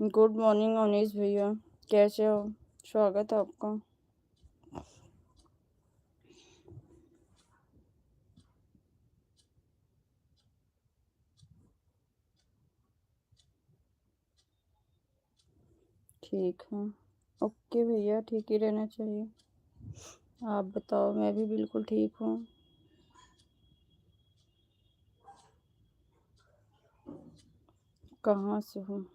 Good morning Anees भैया, कैसे हो? स्वागत है आपका। ठीक है। ओके भैया, ठीक ही रहना चाहिए। आप बताओ, मैं भी बिल्कुल ठीक हूँ। कहाँ से हूँ?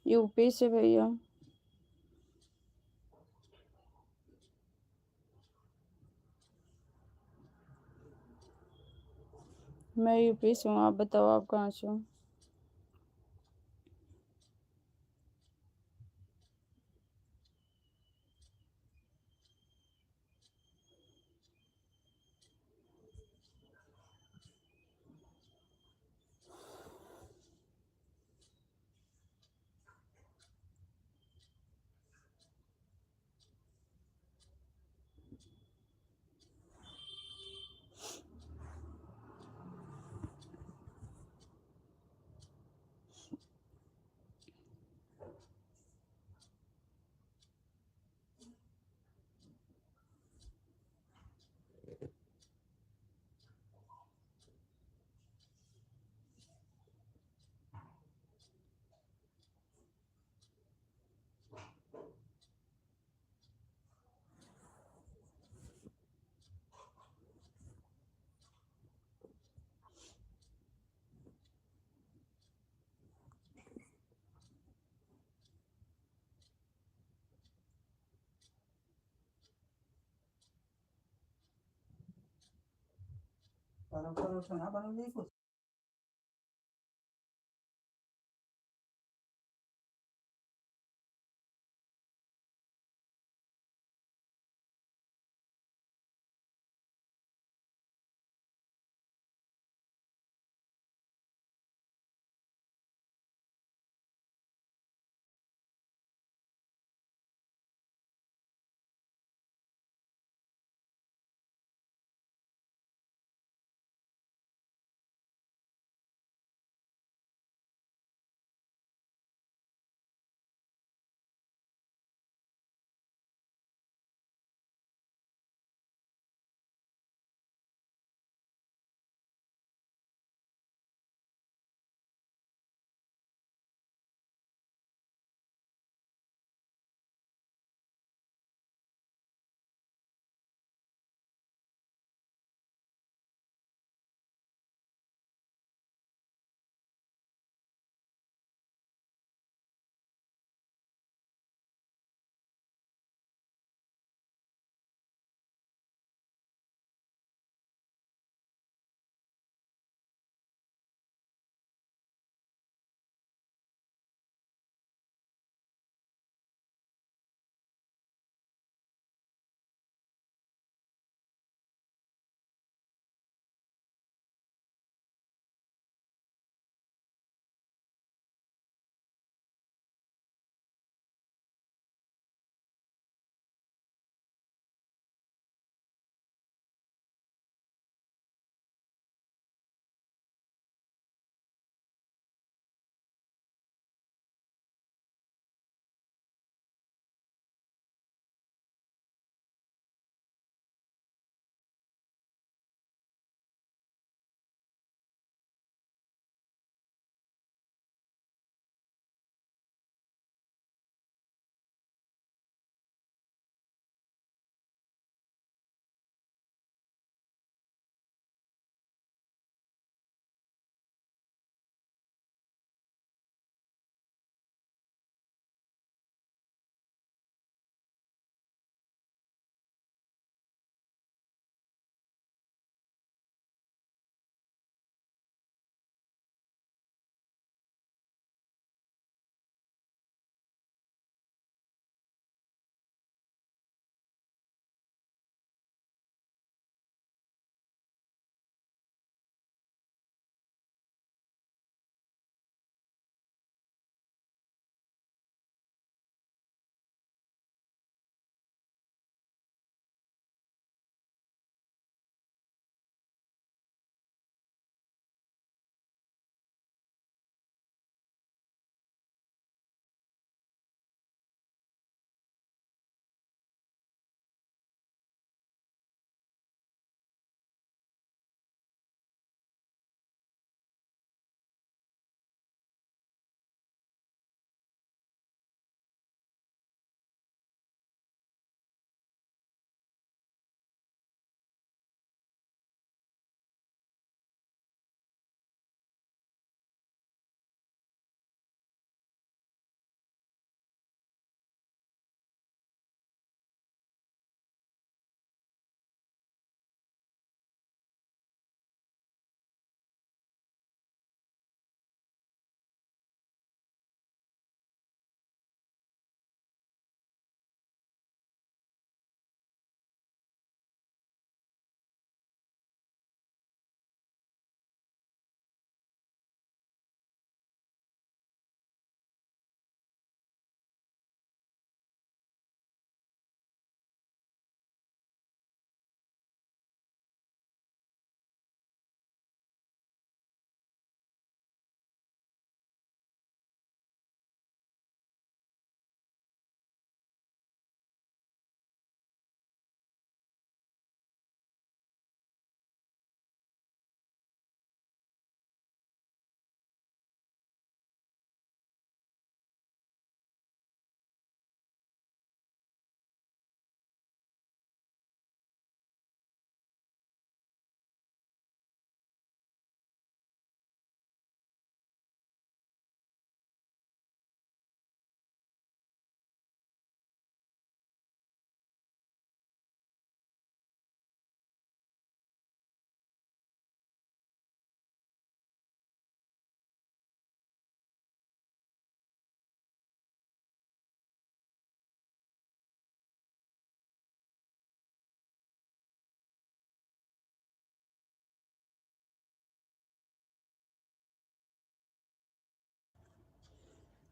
यूपी से भैया। मैं यूपी से हूँ, आप बताओ आप कहाँ से हो?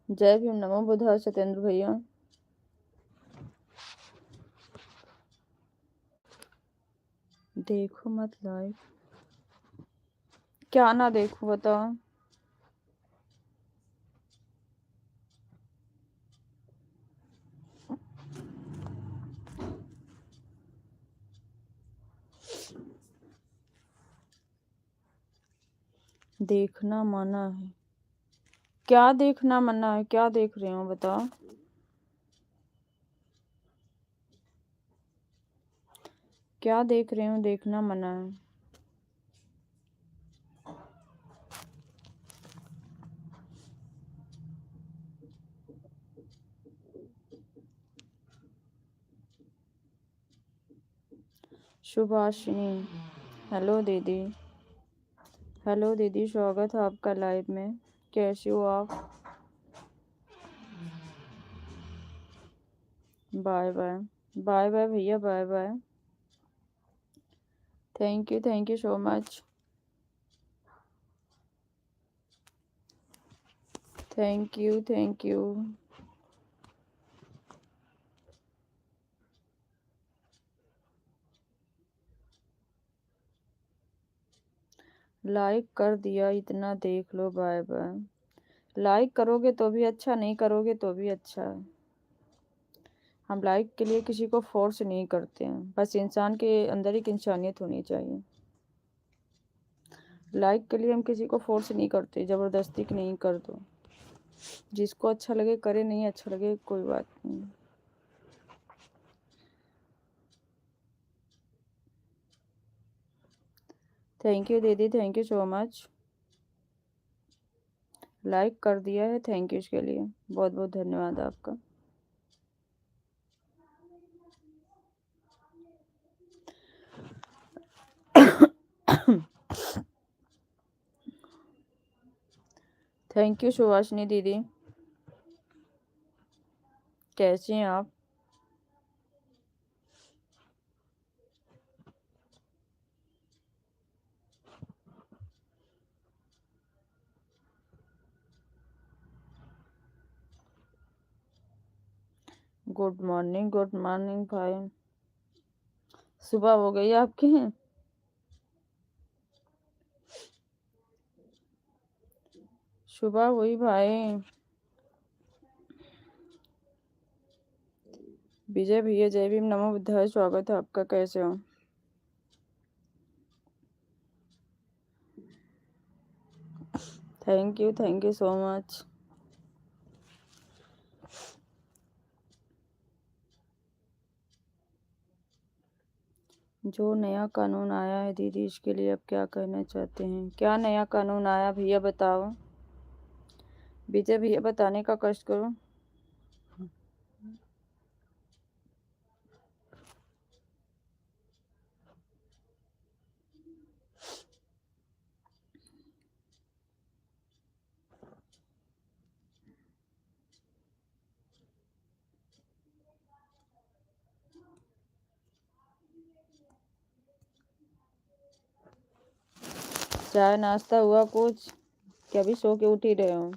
जय भीम, नमो बुद्धाय सत्येंद्र भैया। देखो मत लाइव, क्या ना देखो बताओ। देखना मना है, क्या देखना मना है, क्या देख रहे हो बताओ। क्या देख रहे हो, देखना मना है। सुभाषिनी, हेलो दीदी। हेलो दीदी, स्वागत है आपका लाइव में। कैसे हो आप? बाय बाय, बाय बाय भैया, bye bye. Thank you so much. Thank you. Like कर दिया, इतना देख लो, बाय बाय। लाइक करोगे तो भी अच्छा, नहीं करोगे तो भी अच्छा है। हम लाइक के लिए किसी को फोर्स नहीं करते हैं, बस इंसान के अंदर एक इंसानियत होनी चाहिए। लाइक के लिए हम किसी को फोर्स नहीं करते, ज़बरदस्ती की नहीं कर दो। जिसको अच्छा लगे करे, नहीं अच्छा लगे कोई बात नहीं। थैंक यू दीदी, thank you so much. Like कर दिया है, थैंक यू इसके लिए, बहुत बहुत धन्यवाद आपका। थैंक यू सुभाषिनी दीदी। कैसे हैं आप? गुड मॉर्निंग, गुड मॉर्निंग भाई। सुबह हो गई आपकी? सुबह हुई भाई। विजय भैया, जय भीम, नमो बुद्धाय, स्वागत है आपका। कैसे हो? Thank you so much. जो नया कानून आया है दीदी, इसके लिए आप क्या कहना चाहते हैं? क्या नया कानून आया भैया बताओ। विजय भैया बताने का कष्ट करो। चाय नाश्ता हुआ कुछ? क्या अभी सो के उठ ही रहे हो?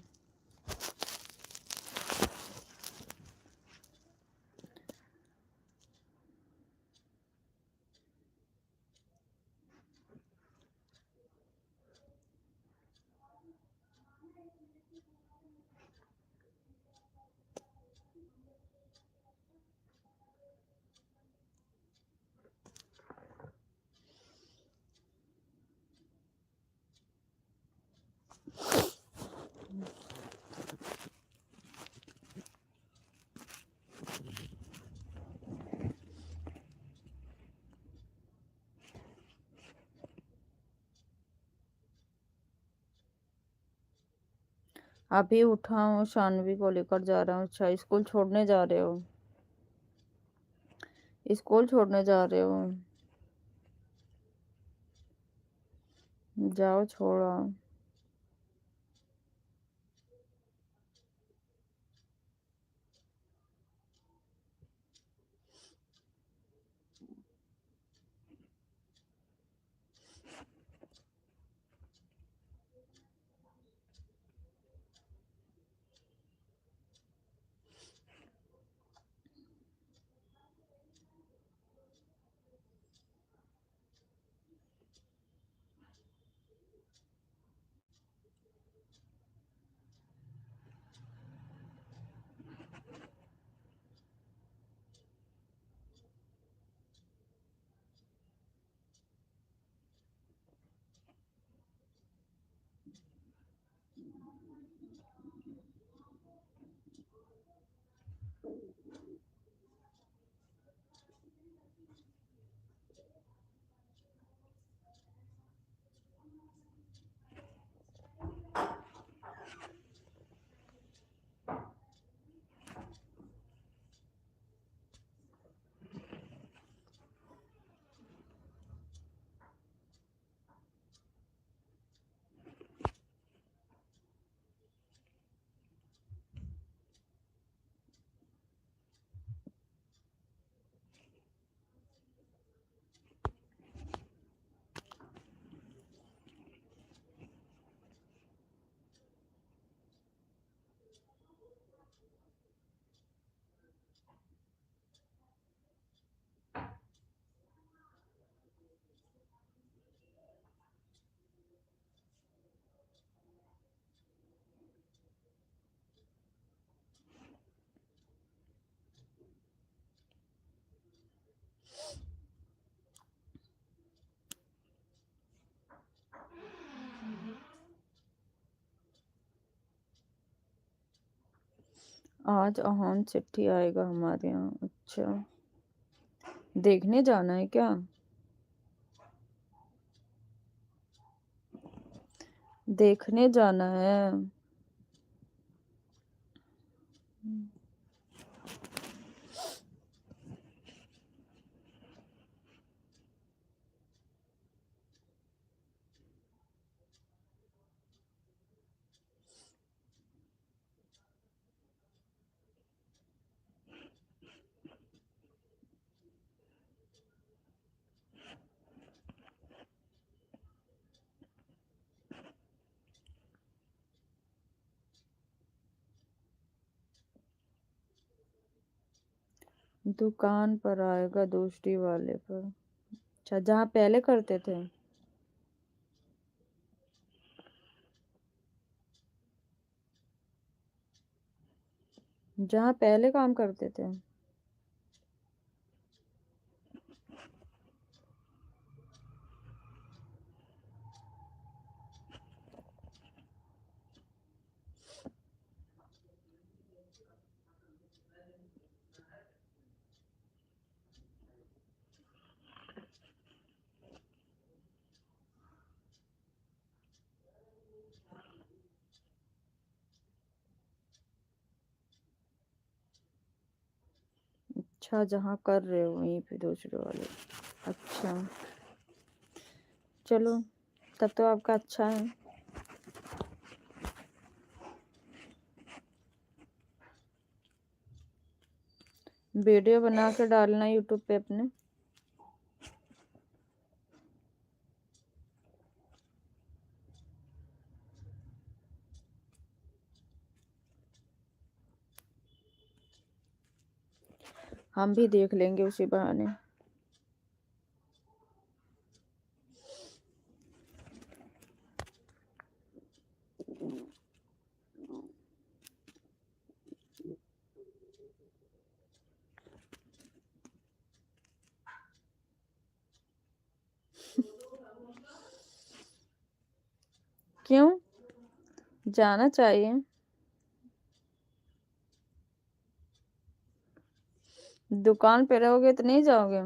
अभी उठा हूँ, शानवी को लेकर जा रहा हूँ। अच्छा, स्कूल छोड़ने जा रहे हो? स्कूल छोड़ने जा रहे हो? जाओ, छोड़ो। आज अहान चिट्ठी आएगा हमारे यहाँ। अच्छा, देखने जाना है क्या? देखने जाना है। दुकान पर आएगा, दूसरी वाले पर। अच्छा, जहाँ पहले करते थे। जहाँ पहले काम करते थे। अच्छा, जहाँ कर रहे हो वहीं पे दूसरे वाले। अच्छा, चलो, तब तो आपका अच्छा है। वीडियो बना के डालना यूट्यूब पे अपने। हम भी देख लेंगे उसी बहाने। क्यों? जाना चाहिए। दुकान पे रहोगे तो नहीं जाओगे?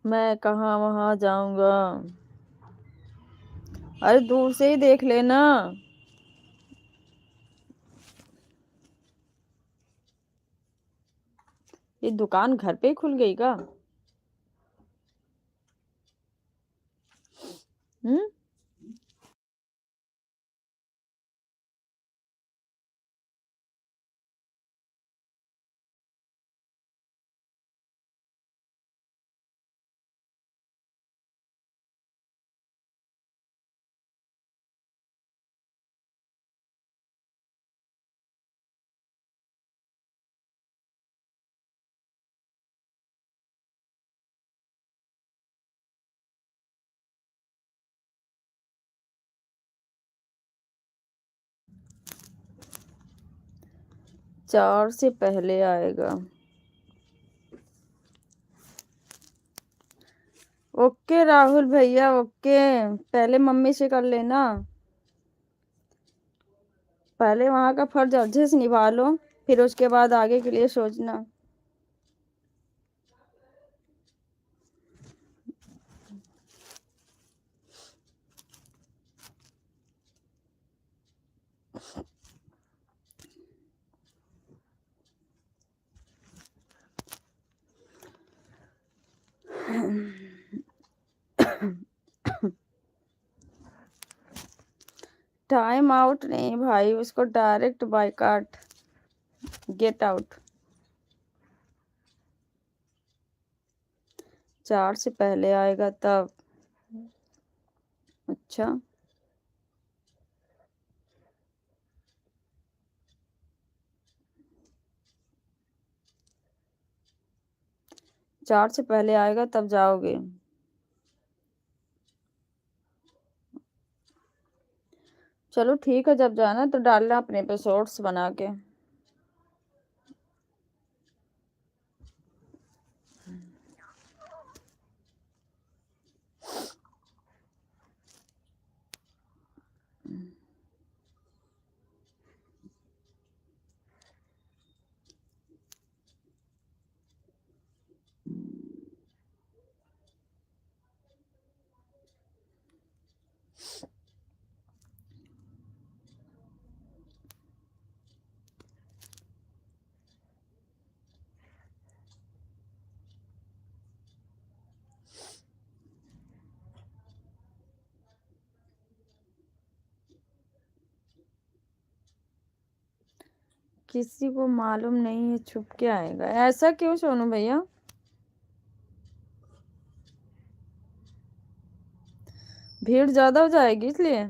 मैं कहाँ वहां जाऊंगा। अरे दूर से ही देख लेना। ये दुकान घर पे ही खुल गई का? हम्म। 4 से पहले आएगा। ओके राहुल भैया, ओके। पहले मम्मी से कर लेना, पहले वहां का फर्ज अच्छे से निभा लो, फिर उसके बाद आगे के लिए सोचना। टाइम आउट नहीं भाई, उसको डायरेक्ट बायकॉट, गेट आउट। 4 से पहले आएगा तब। अच्छा, 4 से पहले आएगा तब जाओगे। चलो ठीक है, जब जाना तो डालना अपने पे शॉर्ट्स बना के। किसी को मालूम नहीं है, छुप के आएगा। ऐसा क्यों सोनू भैया? भीड़ ज्यादा हो जाएगी इसलिए।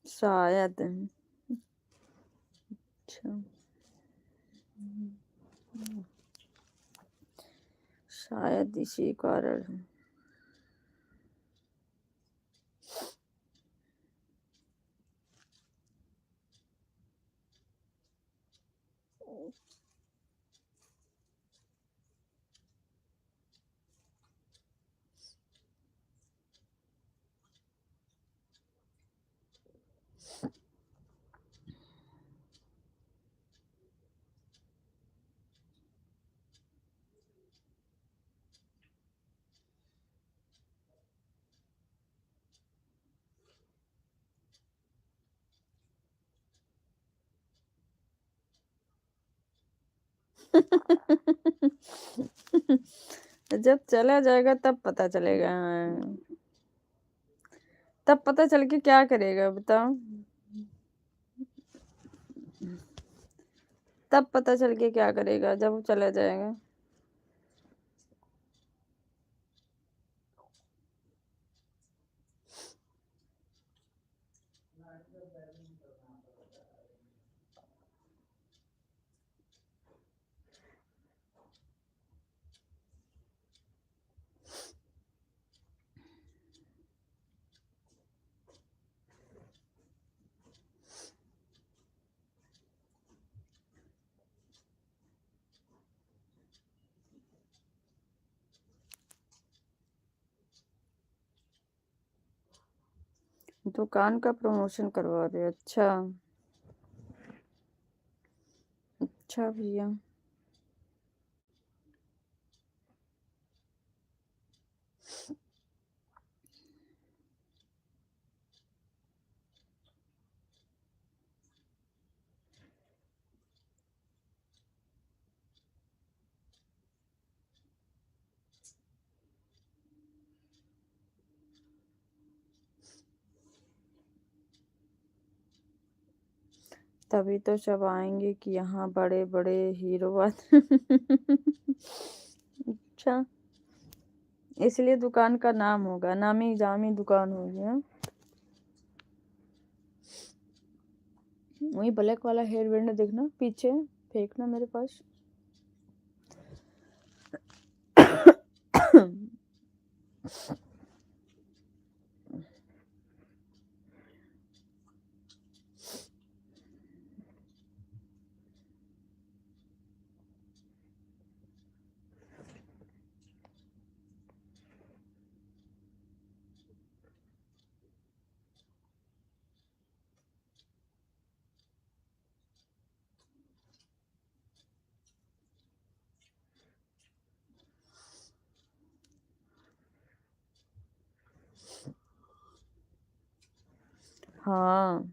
शायद। अच्छा, शायद इसी कारण। जब चला जाएगा तब पता चलेगा। तब पता चल के क्या करेगा बताओ? तब पता चल के क्या करेगा जब वो चला जाएगा? दुकान का प्रमोशन करवा रहे? अच्छा। अच्छा भैया। तभी तो सब आएंगे कि यहाँ बड़े बड़े हीरो अच्छा, इसलिए दुकान का नाम होगा, नामी जामी दुकान होगी। हाँ, वही ब्लैक वाला हेयर बैंड देखना, पीछे फेंकना मेरे पास। हाँ,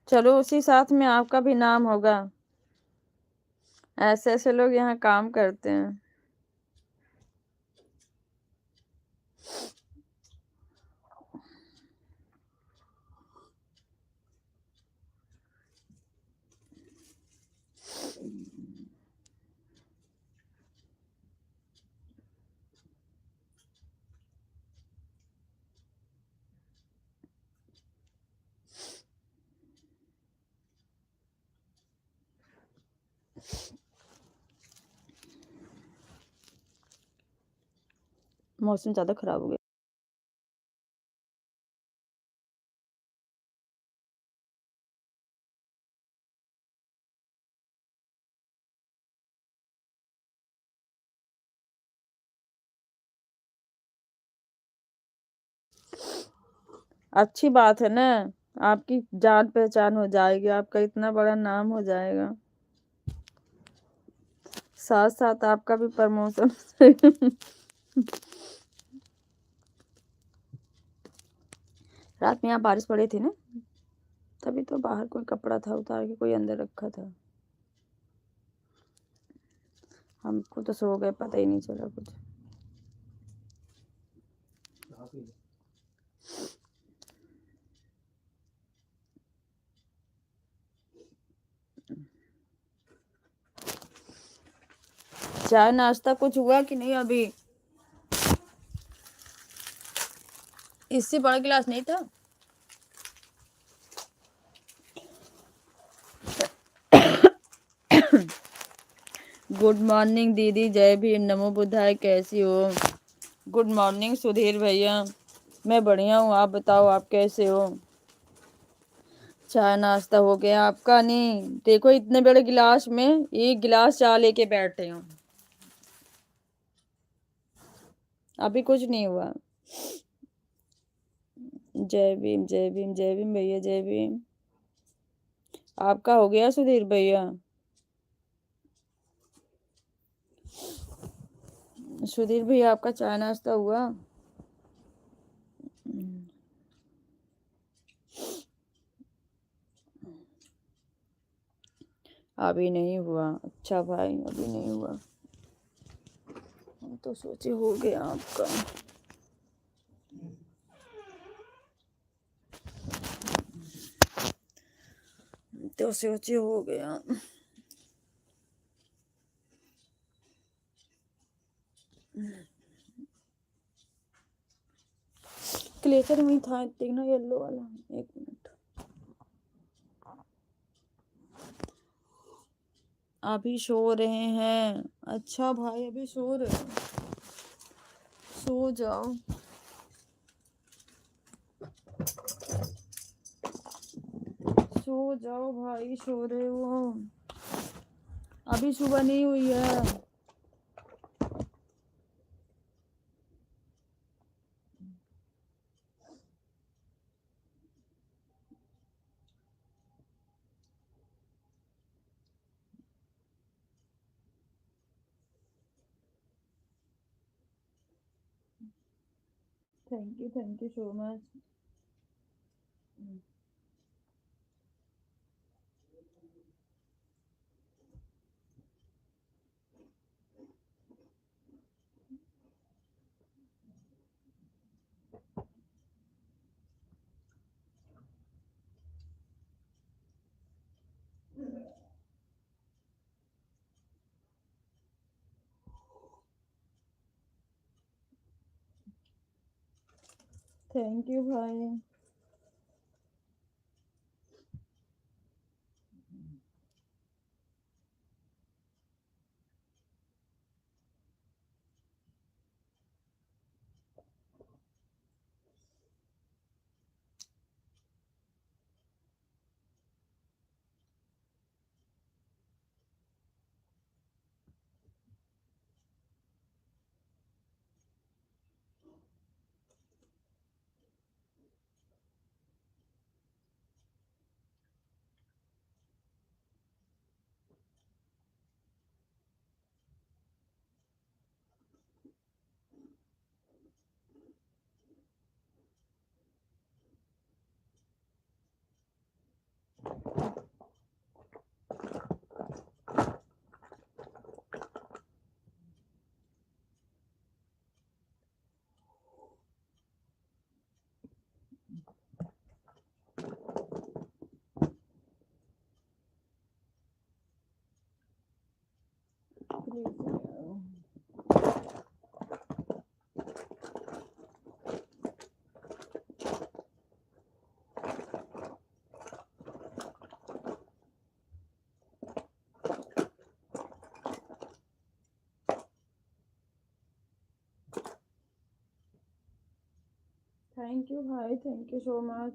चलो उसी साथ में आपका भी नाम होगा। ऐसे ऐसे लोग यहाँ काम करते हैं। मौसम ज्यादा खराब हो गया। अच्छी बात है ना, आपकी जान पहचान हो जाएगी, आपका इतना बड़ा नाम हो जाएगा, साथ साथ आपका भी प्रमोशन। रात में यहाँ बारिश पड़ी थी ना, तभी तो बाहर कोई कपड़ा था उतार के कोई अंदर रखा था। हमको तो सो गए, पता ही नहीं चला कुछ। चाय नाश्ता कुछ हुआ कि नहीं अभी? इससे बड़ा गिलास नहीं था? गुड मॉर्निंग दीदी, जय भीम, नमो बुद्धाय, कैसी हो? गुड मॉर्निंग सुधीर भैया, मैं बढ़िया हूँ, आप बताओ आप कैसे हो? चाय नाश्ता हो गया आपका? नहीं, देखो इतने बड़े गिलास में एक गिलास चाय लेके बैठे हूँ, अभी कुछ नहीं हुआ। जय भीम जय भीम जय भीम भैया, जय भीम। आपका हो गया सुधीर भैया? सुधीर भैया आपका चाय नाश्ता हुआ? अभी नहीं हुआ? अच्छा भाई, अभी नहीं हुआ, हम तो सोचे हो गया आपका। तो सोचे हो गया। क्लेचर में था, देखना येलो वाला, एक मिनट। अभी सो रहे हैं? अच्छा भाई, अभी सो रहे हैं, सो जाओ। सो जाओ भाई, सो रहे हो? अभी सुबह नहीं हुई है। Thank you so much. Thank you भाई। थैंक यू भाई, थैंक यू सो मच।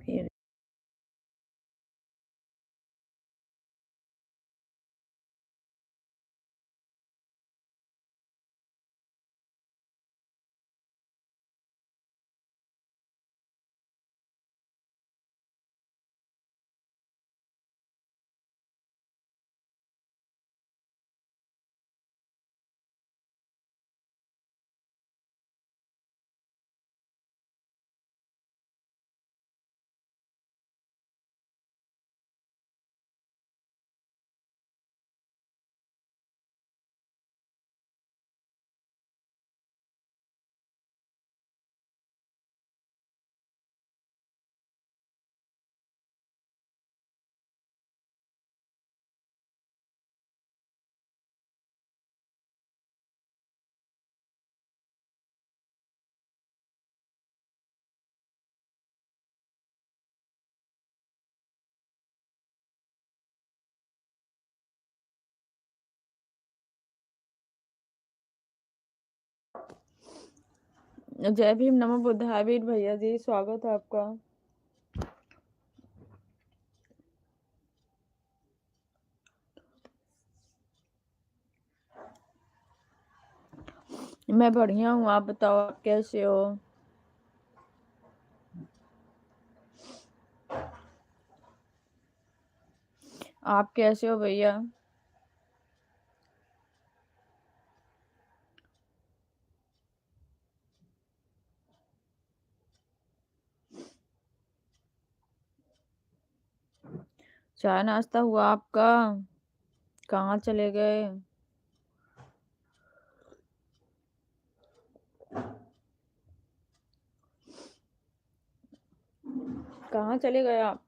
फिर जय भीम, नमो बुद्धाय वीर भैया जी, स्वागत है आपका। मैं बढ़िया हूँ, आप बताओ आप कैसे हो। आप कैसे हो भैया। चाय नाश्ता हुआ आपका, कहाँ चले गए। कहाँ चले गए आप?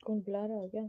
कौन बुला रहा है क्या?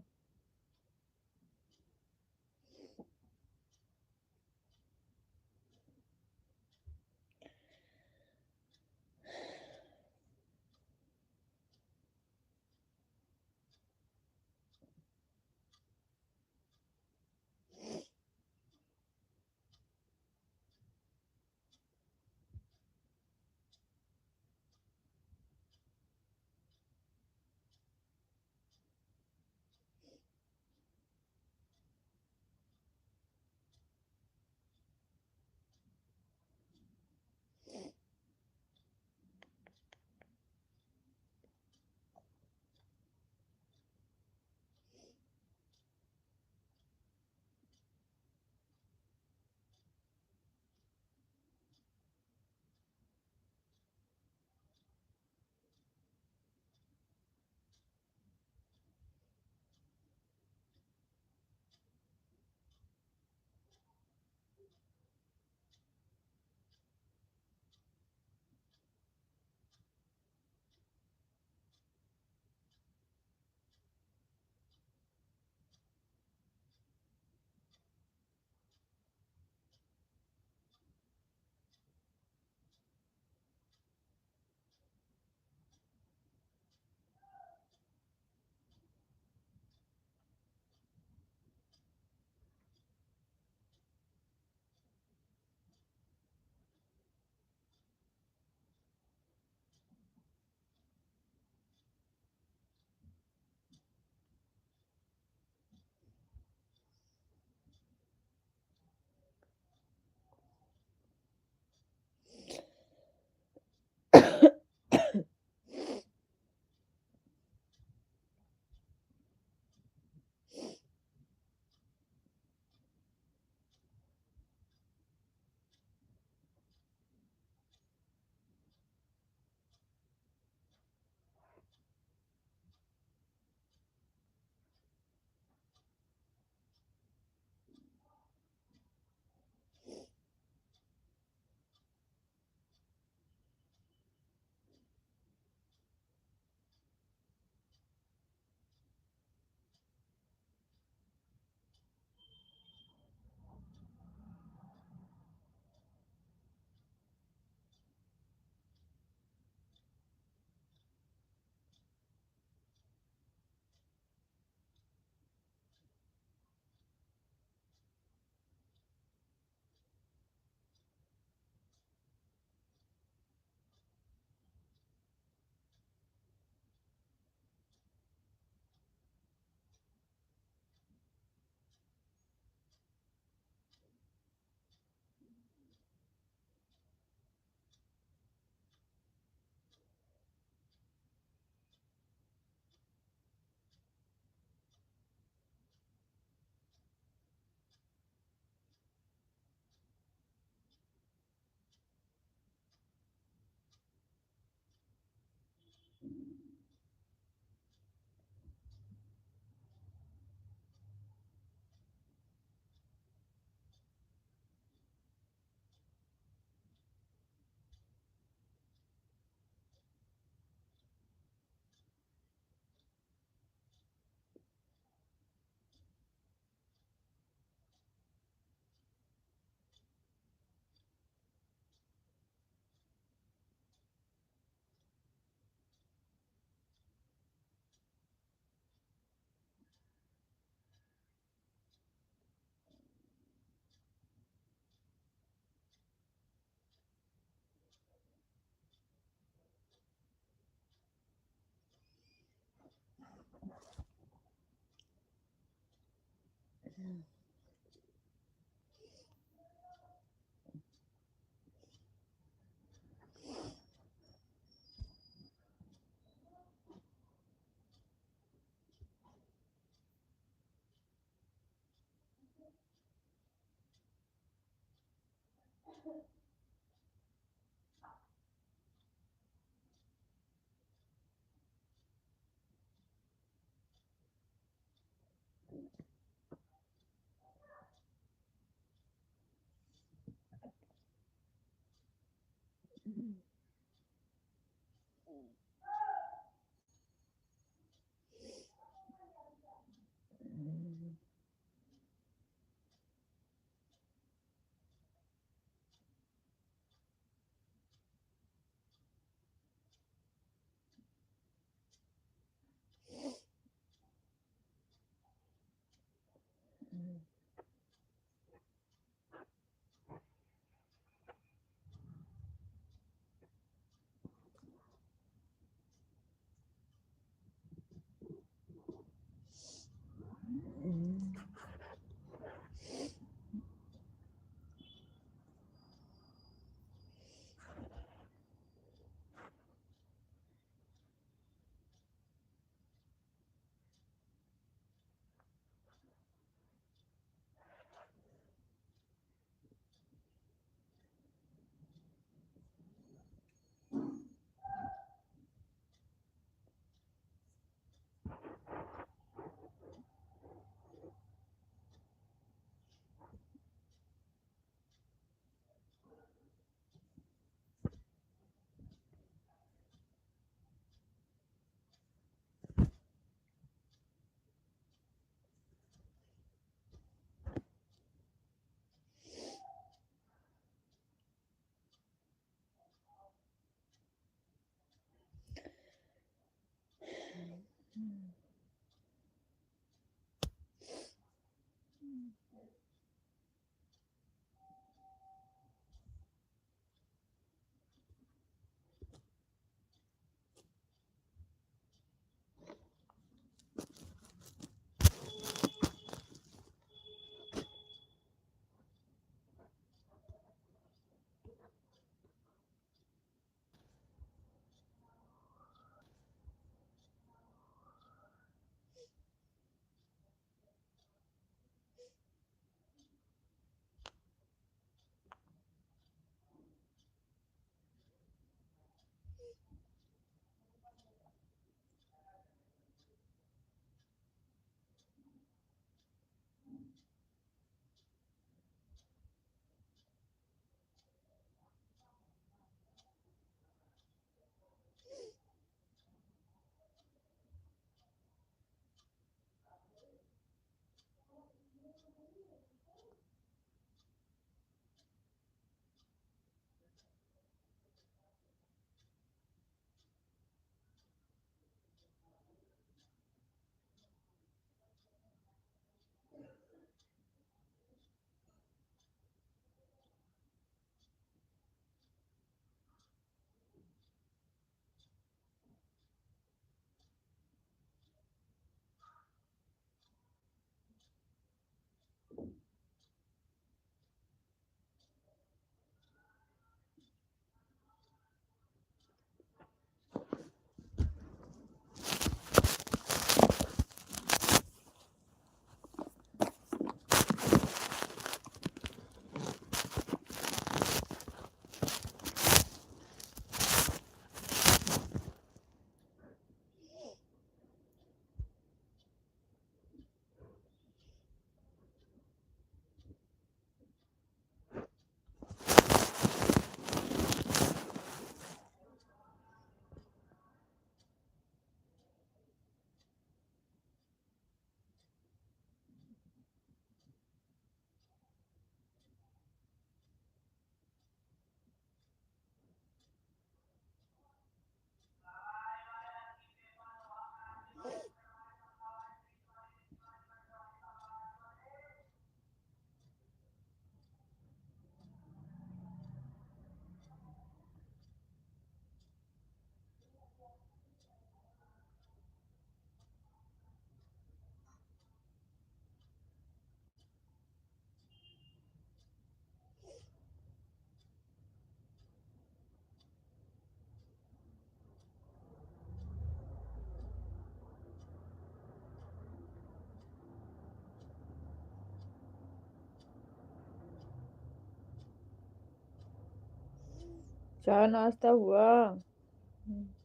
चाय नाश्ता हुआ?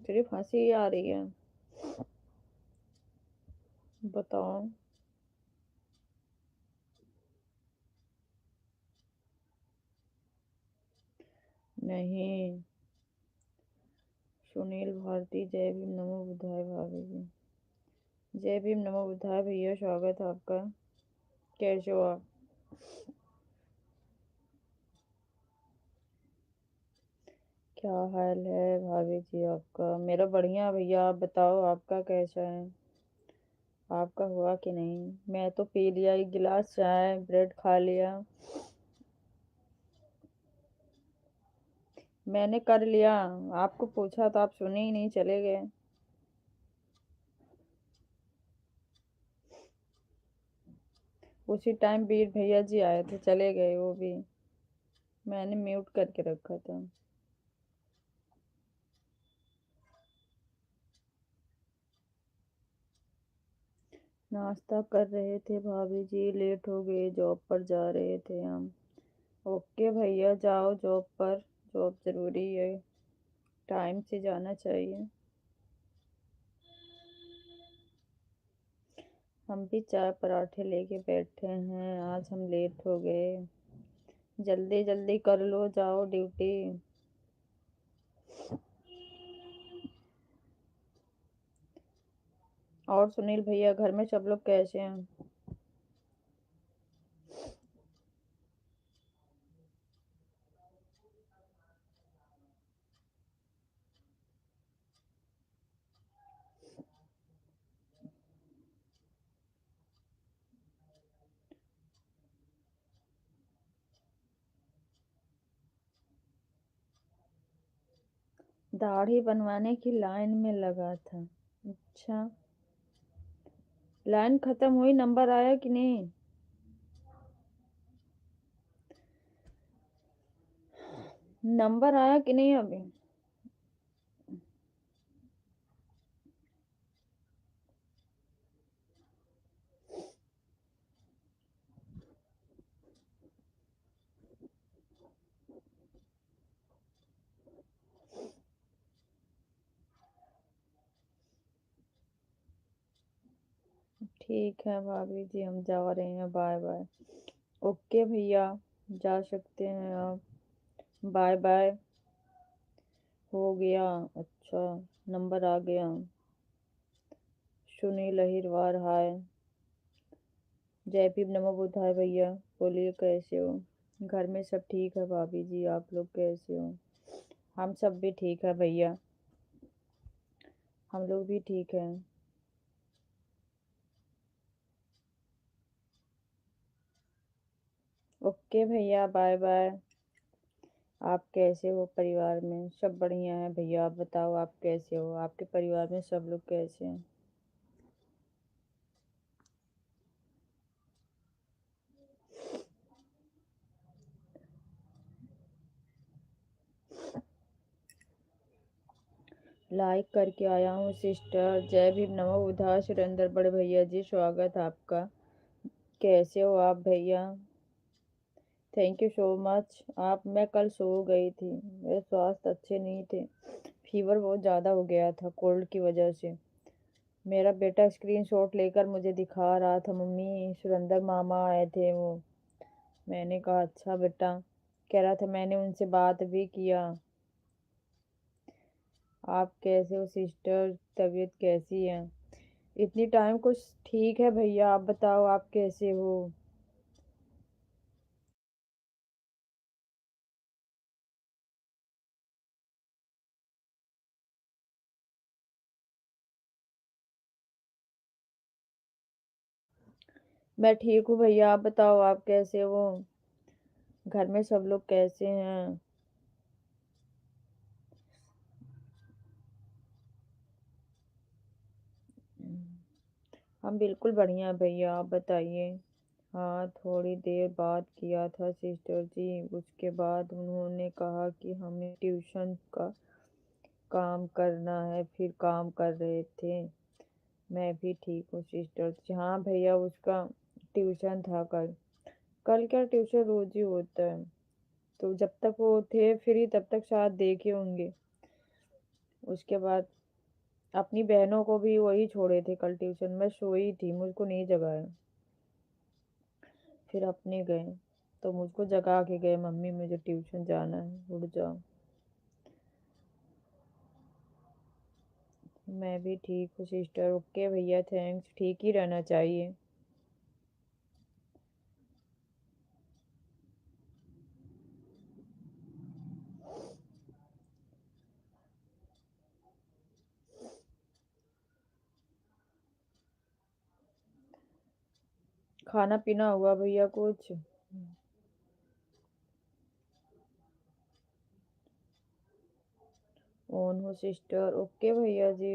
सिर्फ हंसी आ रही है। बताओ। नहीं। सुनील भारती, जय भीम नमो बुद्धाय भाभी जी। जय भीम नमो बुद्धाय भैया, स्वागत है आपका। कैसे हो आप? क्या हाल है भाभी जी आपका? मेरा बढ़िया भैया, आप बताओ आपका कैसा है? आपका हुआ कि नहीं? मैं तो पी लिया, एक गिलास चाय, ब्रेड खा लिया। मैंने कर लिया। आपको पूछा तो आप सुने ही नहीं, चले गए। उसी टाइम वीर भैया जी आए थे, चले गए वो भी। मैंने म्यूट करके रखा था। नाश्ता कर रहे थे भाभी जी, लेट हो गए, जॉब पर जा रहे थे हम। ओके भैया, जाओ जॉब पर। जॉब जरूरी है, टाइम से जाना चाहिए। हम भी चाय पराठे लेके बैठे हैं, आज हम लेट हो गए। जल्दी जल्दी कर लो, जाओ ड्यूटी। और सुनील भैया, घर में सब लोग कैसे हैं? दाढ़ी बनवाने की लाइन में लगा था। अच्छा। लाइन खत्म हुई, नंबर आया कि नहीं? नंबर आया कि नहीं अभी? ठीक है भाभी जी, हम जा रहे हैं, बाय बाय। ओके भैया, जा सकते हैं आप। Bye bye. हो गया। अच्छा। नंबर आ गया। सुनील अहिरवार, हाय। जय भीम नमो बुद्धाय भैया। बोलिए कैसे हो? घर में सब ठीक है भाभी जी, आप लोग कैसे हो? हम सब भी ठीक है भैया। हम लोग भी ठीक हैं। ओके भैया, बाय बाय। आप कैसे हो? परिवार में सब बढ़िया है भैया, आप बताओ आप कैसे हो? आपके परिवार में सब लोग कैसे हैं? लाइक करके आया हूँ सिस्टर। जय भीम नमो बुद्धाय सुरेंद्र बड़े भैया जी, स्वागत है आपका। कैसे हो आप भैया? Thank you so much. आप मैं कल सो गई थी, मेरे स्वास्थ्य अच्छे नहीं थे। फीवर बहुत ज़्यादा हो गया था कोल्ड की वजह से। मेरा बेटा स्क्रीनशॉट लेकर मुझे दिखा रहा था, मम्मी सुरेंद्र मामा आए थे वो। मैंने कहा अच्छा बेटा। कह रहा था, मैंने उनसे बात भी किया। आप कैसे हो सिस्टर? तबीयत कैसी है? इतनी टाइम कुछ ठीक है भैया, आप बताओ आप कैसे हो? मैं ठीक हूँ भैया, आप बताओ आप कैसे हो? घर में सब लोग कैसे हैं? हम बिल्कुल बढ़िया भैया, आप बताइए। हाँ, थोड़ी देर बाद किया था सिस्टर जी, उसके बाद उन्होंने कहा कि हमें ट्यूशन का काम करना है, फिर काम कर रहे थे। मैं भी ठीक हूँ सिस्टर जी। हाँ भैया, उसका ट्यूशन था कल। कल क्या, ट्यूशन रोज ही होता है। तो जब तक वो थे फ्री तब तक शायद देखे होंगे। उसके बाद अपनी बहनों को भी वही छोड़े थे कल ट्यूशन। मैं सोई थी, मुझको नहीं जगाया। फिर अपने गए, तो मुझको जगा के गए, मम्मी मुझे ट्यूशन जाना है, उठ जाओ। मैं भी ठीक हूँ सिस्टर। ओके भैया, थैंक्स। ठीक ही रहना चाहिए। खाना पीना हुआ भैया कुछ? ऑन हो सिस्टर। ओके भैया जी।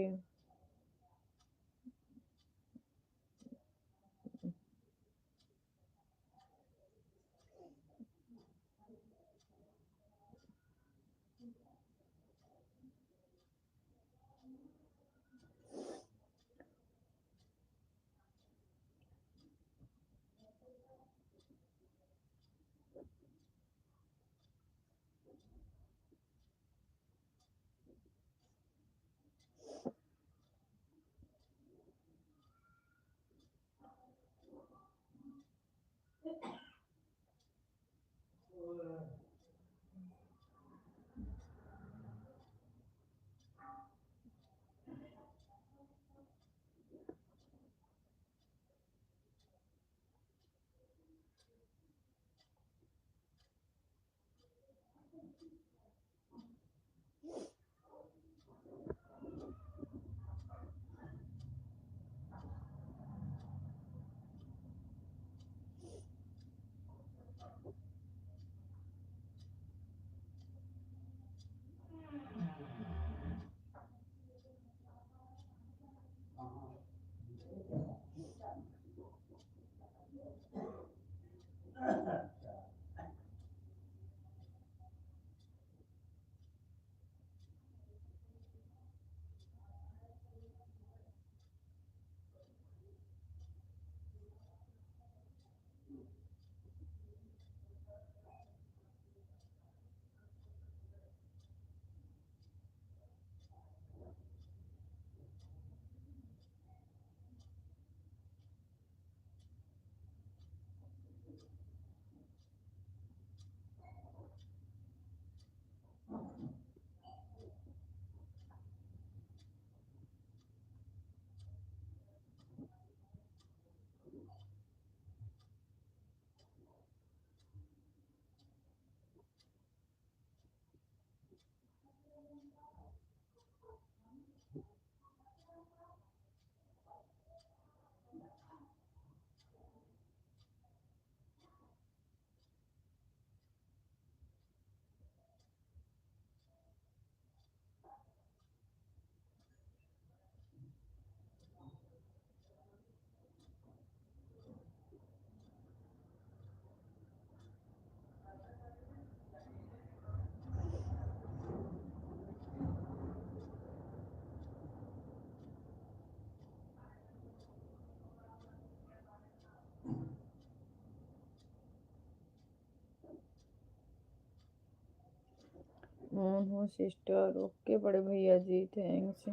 ऑन हो सिस्टर। ओके बड़े भैया जी, थैंक्स।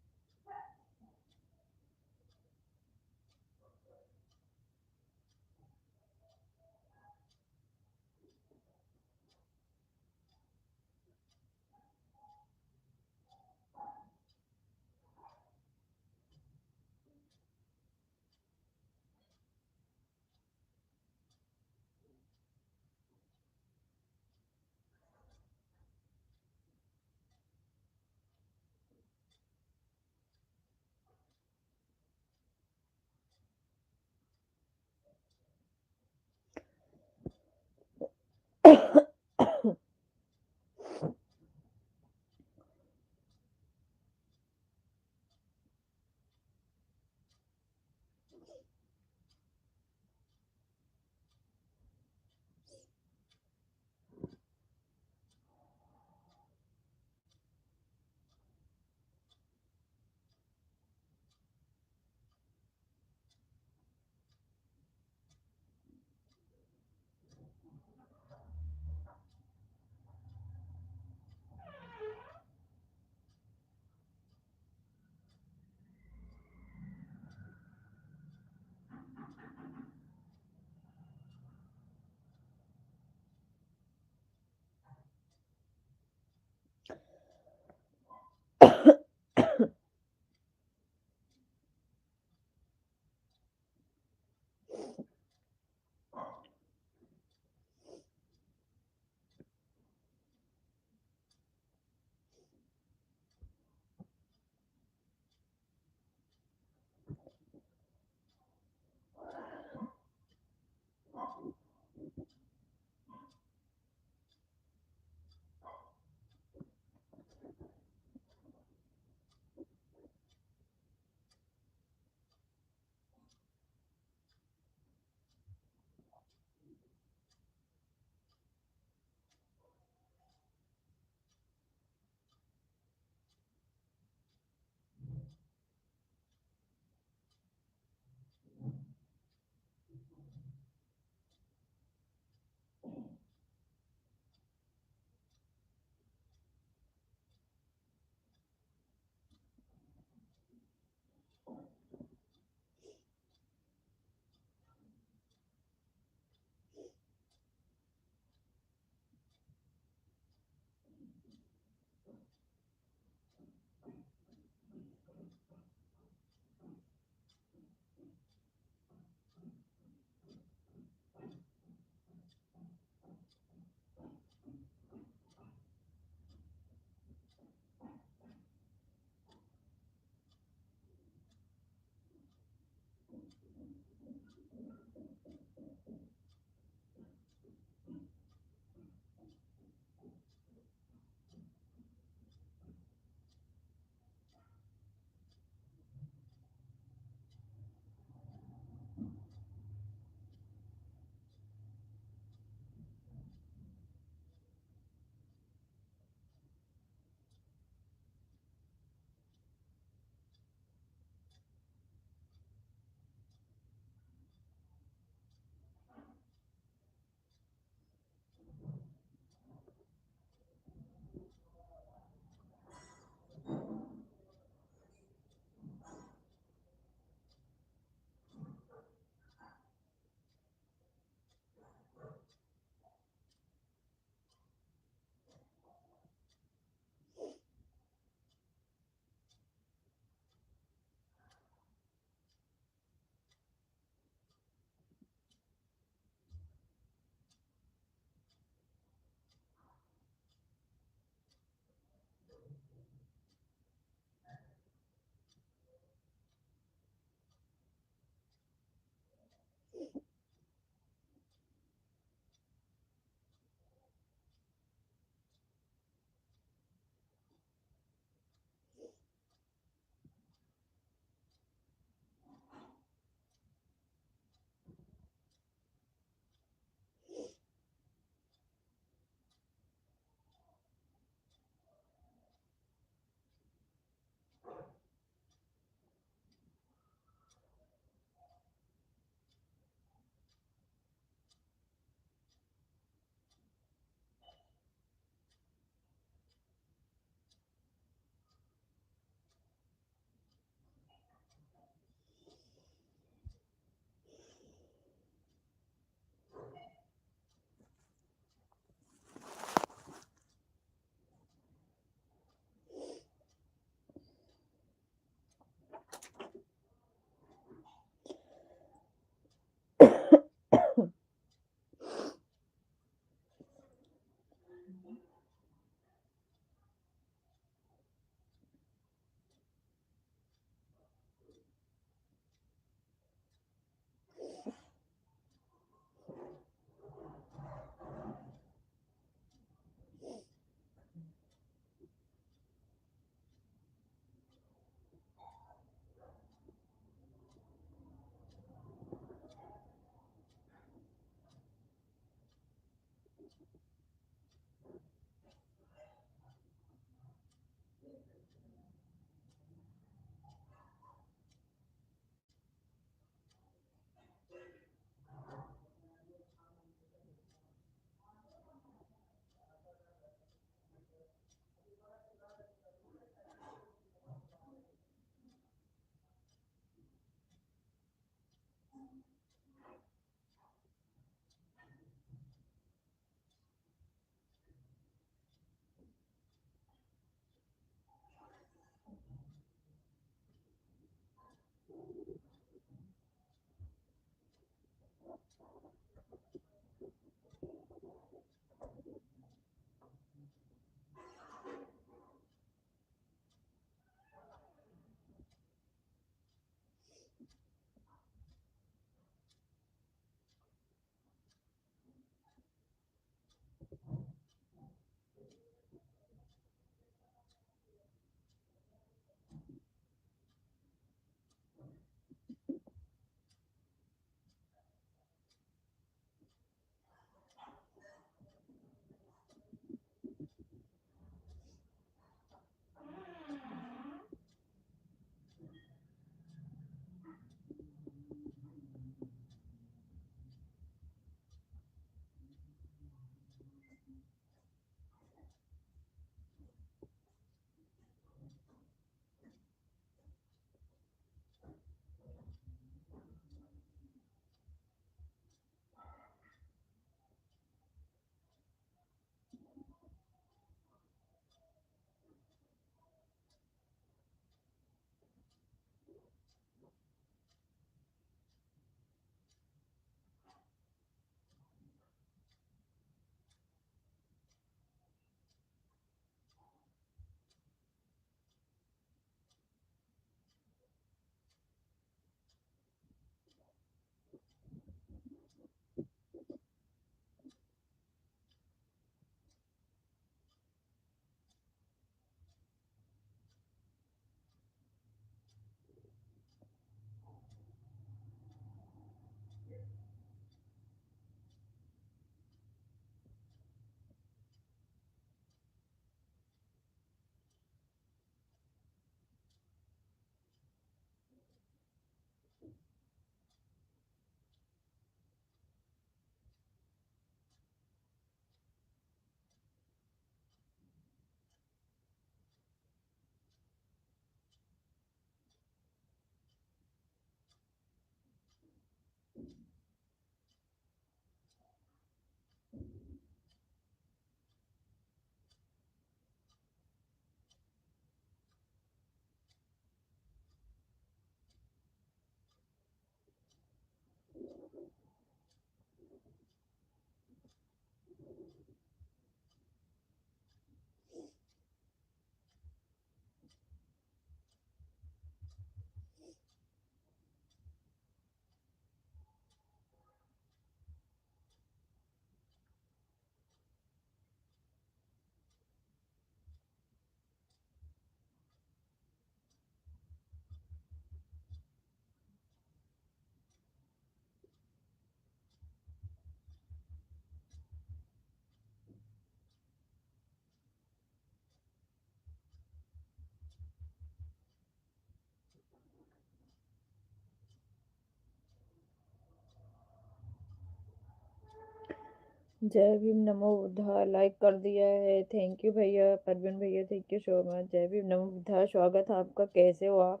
जय भीम नमो बुद्धा लाइक कर दिया है। थैंक यू भैया, परवीन भैया, थैंक यू सो मच। जय भीम नमो बुद्धा, स्वागत है आपका। कैसे हो आप?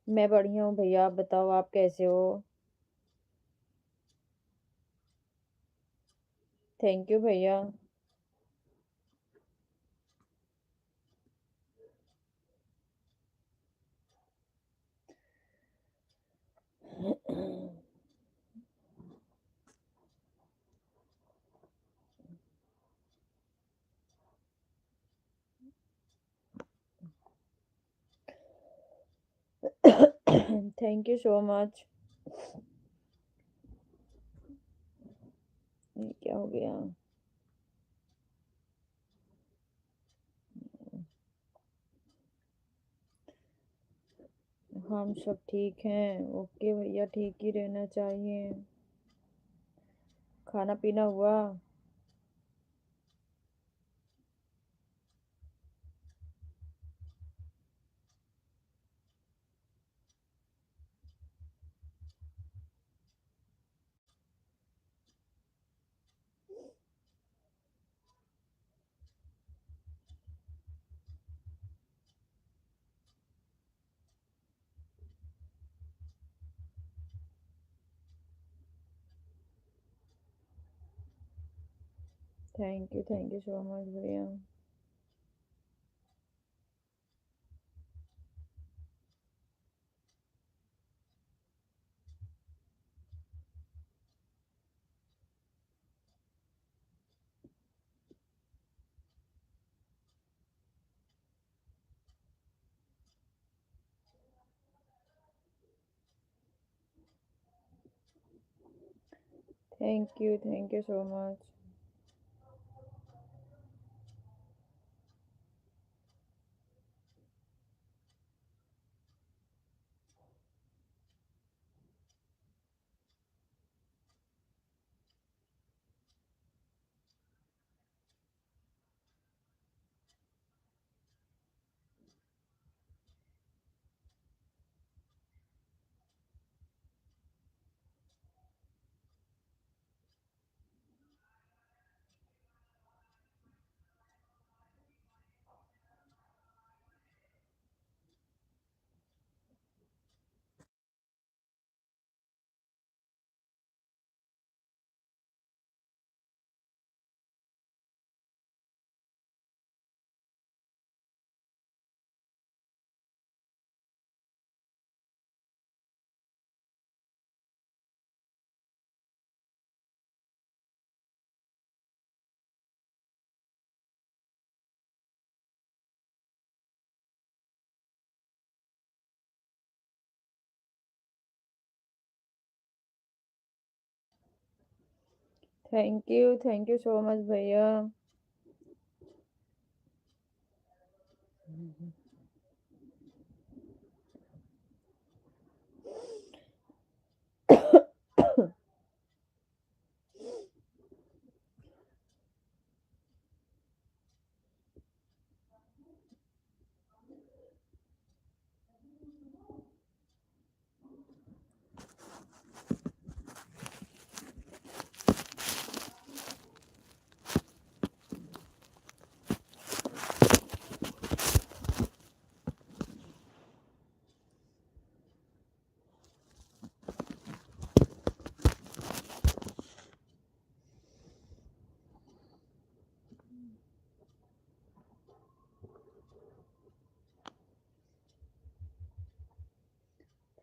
मैं बढ़िया हूँ भैया, आप बताओ आप कैसे हो? थैंक यू भैया। Thank you so much. ये क्या हो गया? हम सब ठीक हैं। ओके भैया, ठीक ही रहना चाहिए। खाना पीना हुआ? थैंक यू सो मच भैया। Thank you so much. Thank you so much भैया।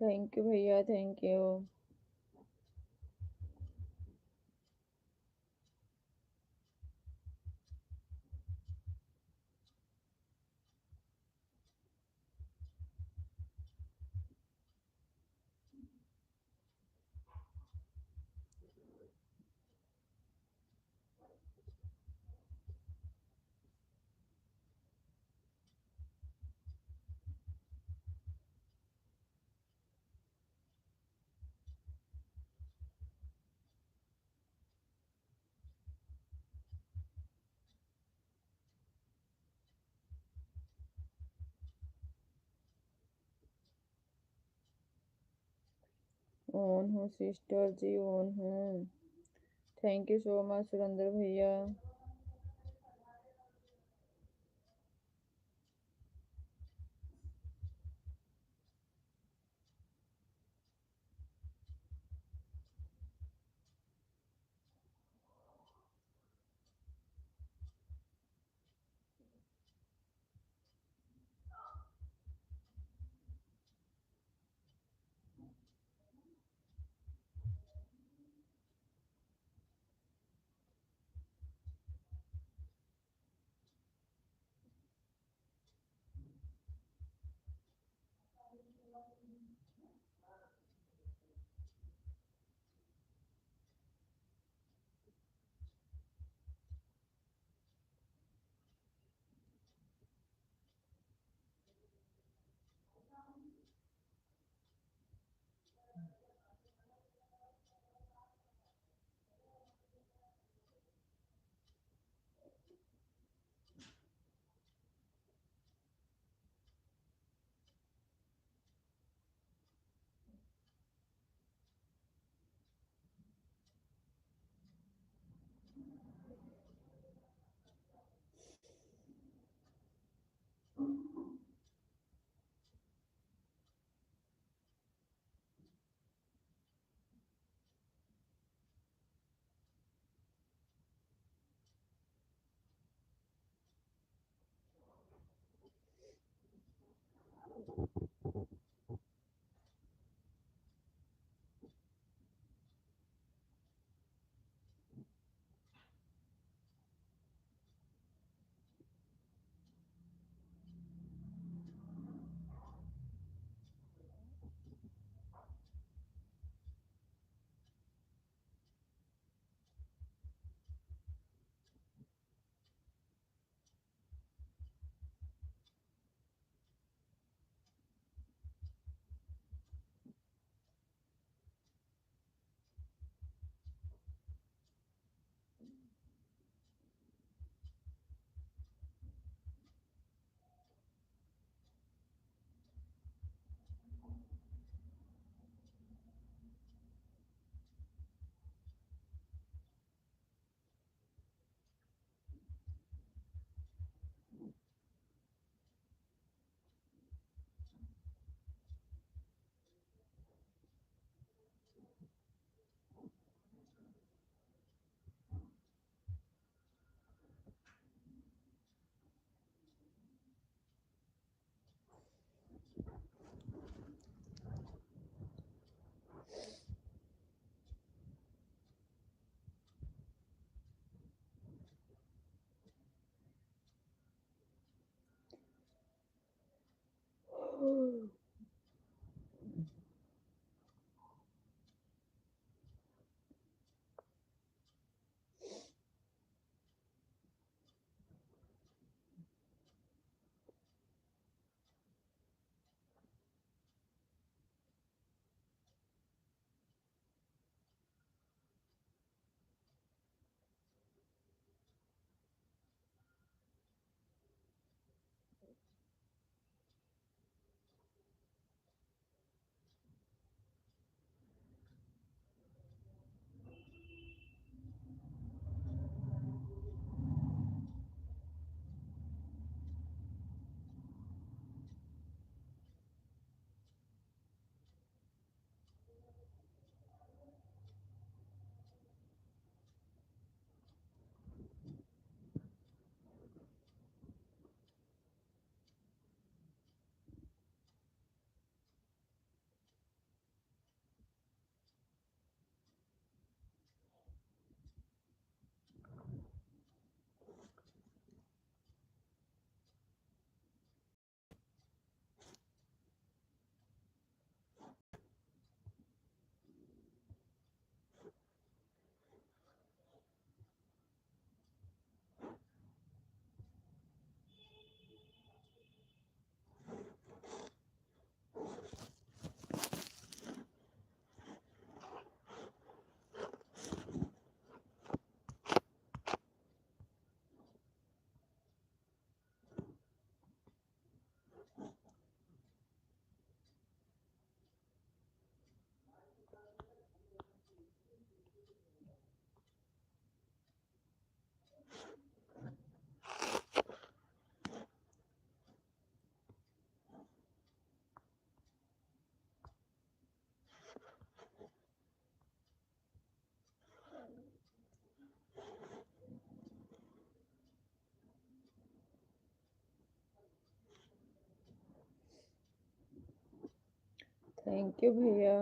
थैंक यू भैया, थैंक यू। ऑन हूँ सिस्टर जी, ऑन हूँ। Thank you so much Surendra भैया। थैंक यू भैया।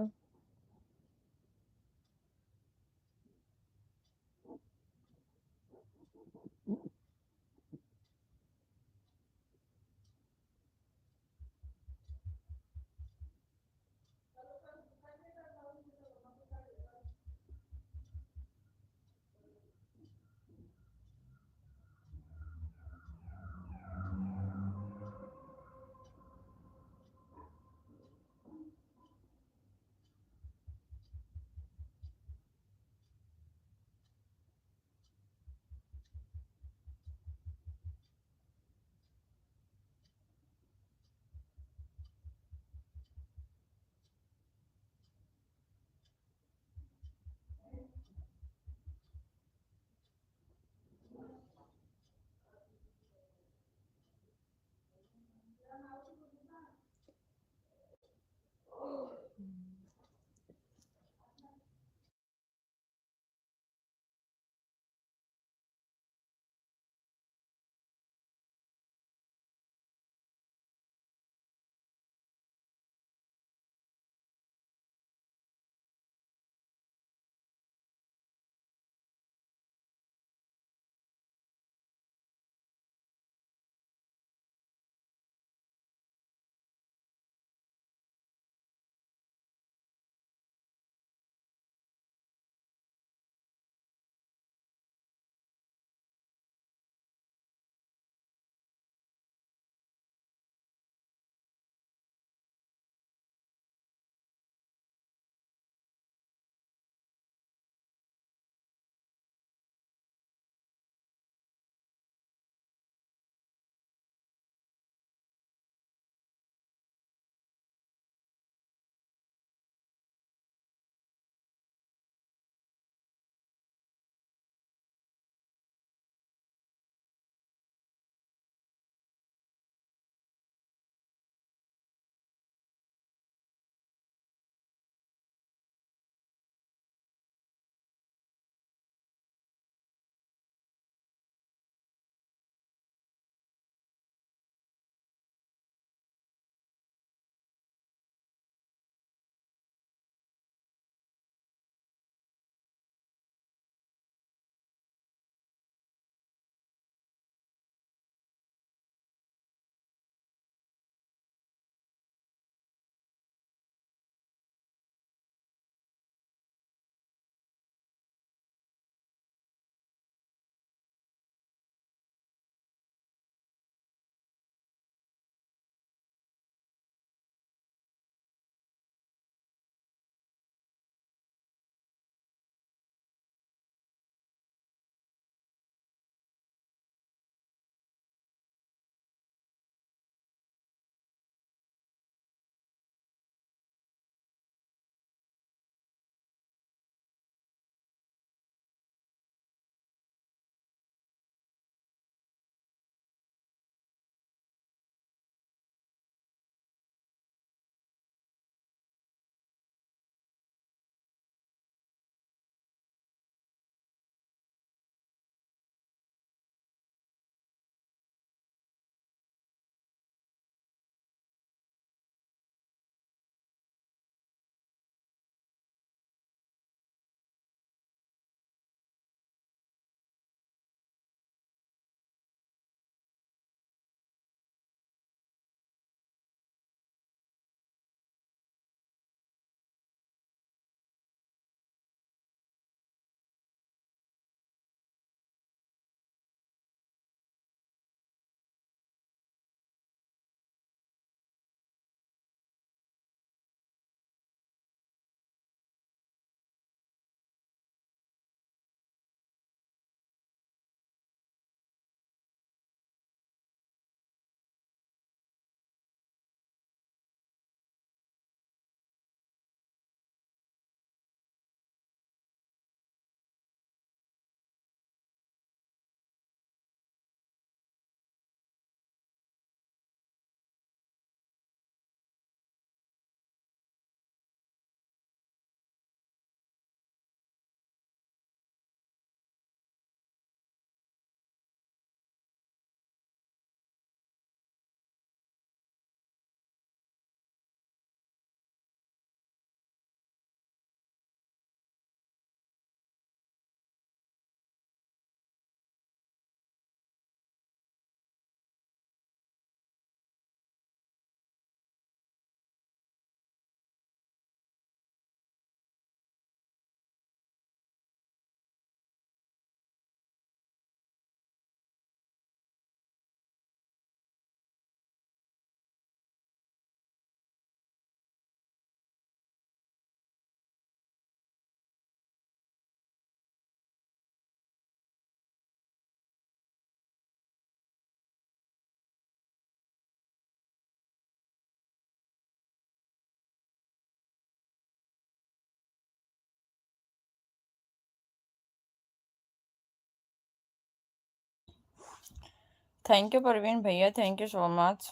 थैंक यू परवीन भैया, थैंक यू सो मच।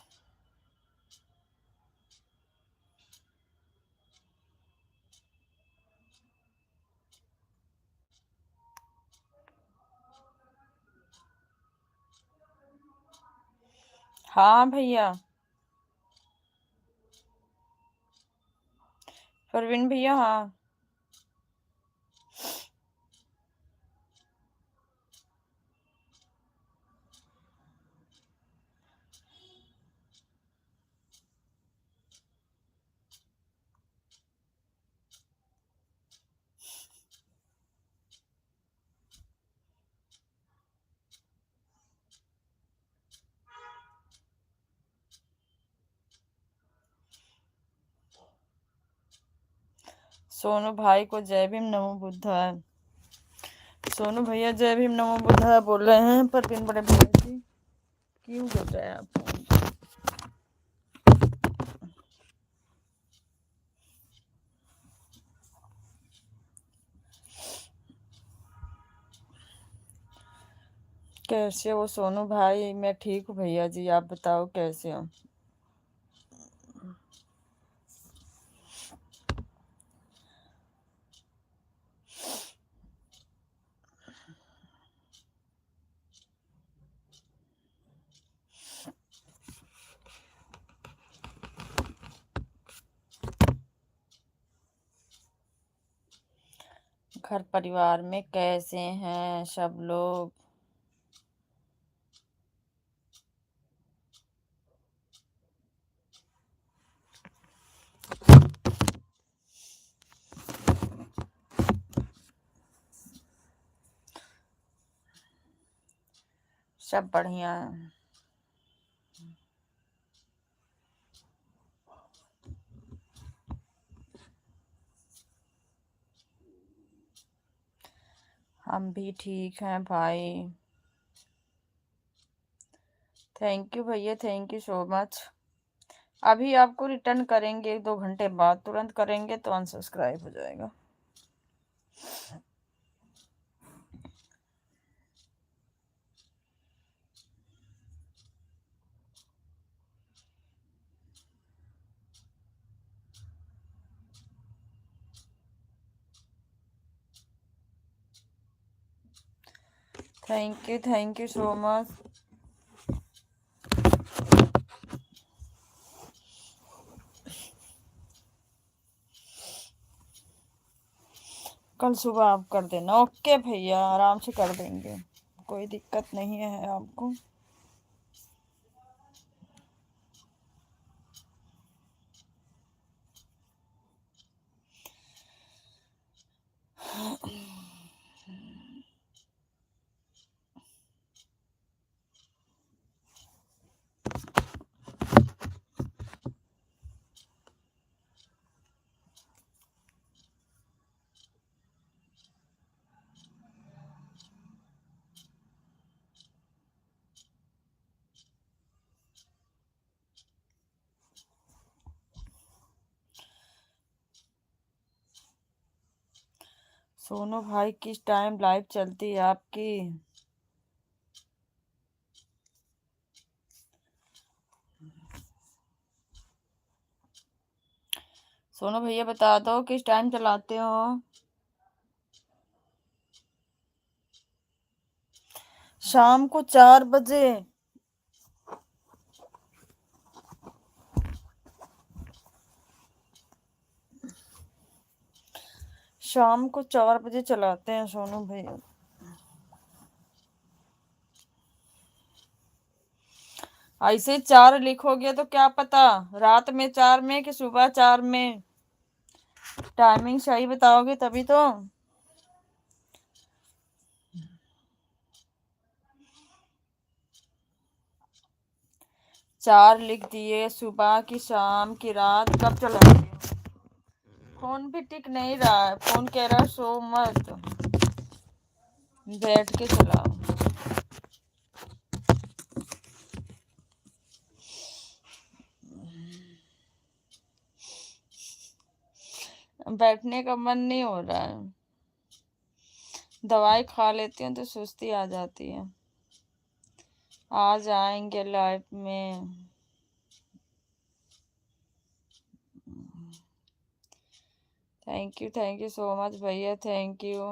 हाँ भैया, परवीन भैया, हाँ। सोनू भाई को जय भीम नमो बुद्धाय। सोनू भैया जय भीम नमो बुद्धाय बोल रहे हैं परवीन बड़े भैया जी, क्यों बोल रहे हैं आप? कैसे हो सोनू भाई? मैं ठीक हूँ भैया जी, आप बताओ कैसे हो? घर परिवार में कैसे हैं सब लोग? सब बढ़िया है। हम भी ठीक हैं भाई। थैंक यू भैया, थैंक यू सो मच। अभी आपको रिटर्न करेंगे 2 घंटे बाद, तुरंत करेंगे तो अनसब्सक्राइब हो जाएगा। Thank you so much. कल सुबह आप कर देना। ओके भैया, आराम से कर देंगे, कोई दिक्कत नहीं है आपको। सोनू भाई किस टाइम लाइव चलती है आपकी? सोनू भैया बता दो किस टाइम चलाते हो? शाम को 4 बजे। शाम को 4 बजे चलाते हैं सोनू भैया। ऐसे 4 लिखोगे तो क्या पता रात में 4 में कि सुबह 4 में। टाइमिंग सही बताओगे तभी तो। 4 लिख दिए, सुबह की, शाम की, रात, कब चलाएंगे? फोन भी टिक नहीं रहा है, फोन कह रहा है सो मत, बैठ के चलाओ। बैठने का मन नहीं हो रहा है। दवाई खा लेती हूँ तो सुस्ती आ जाती है। आ जाएंगे लाइफ में। थैंक यू सो मच भैया, थैंक यू।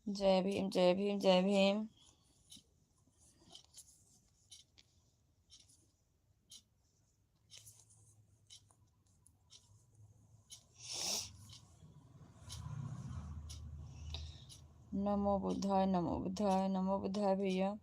जय भीम, जय भीम, जय भीम। नमो बुद्धाय, नमो बुद्धाय, नमो बुद्धाय भैया।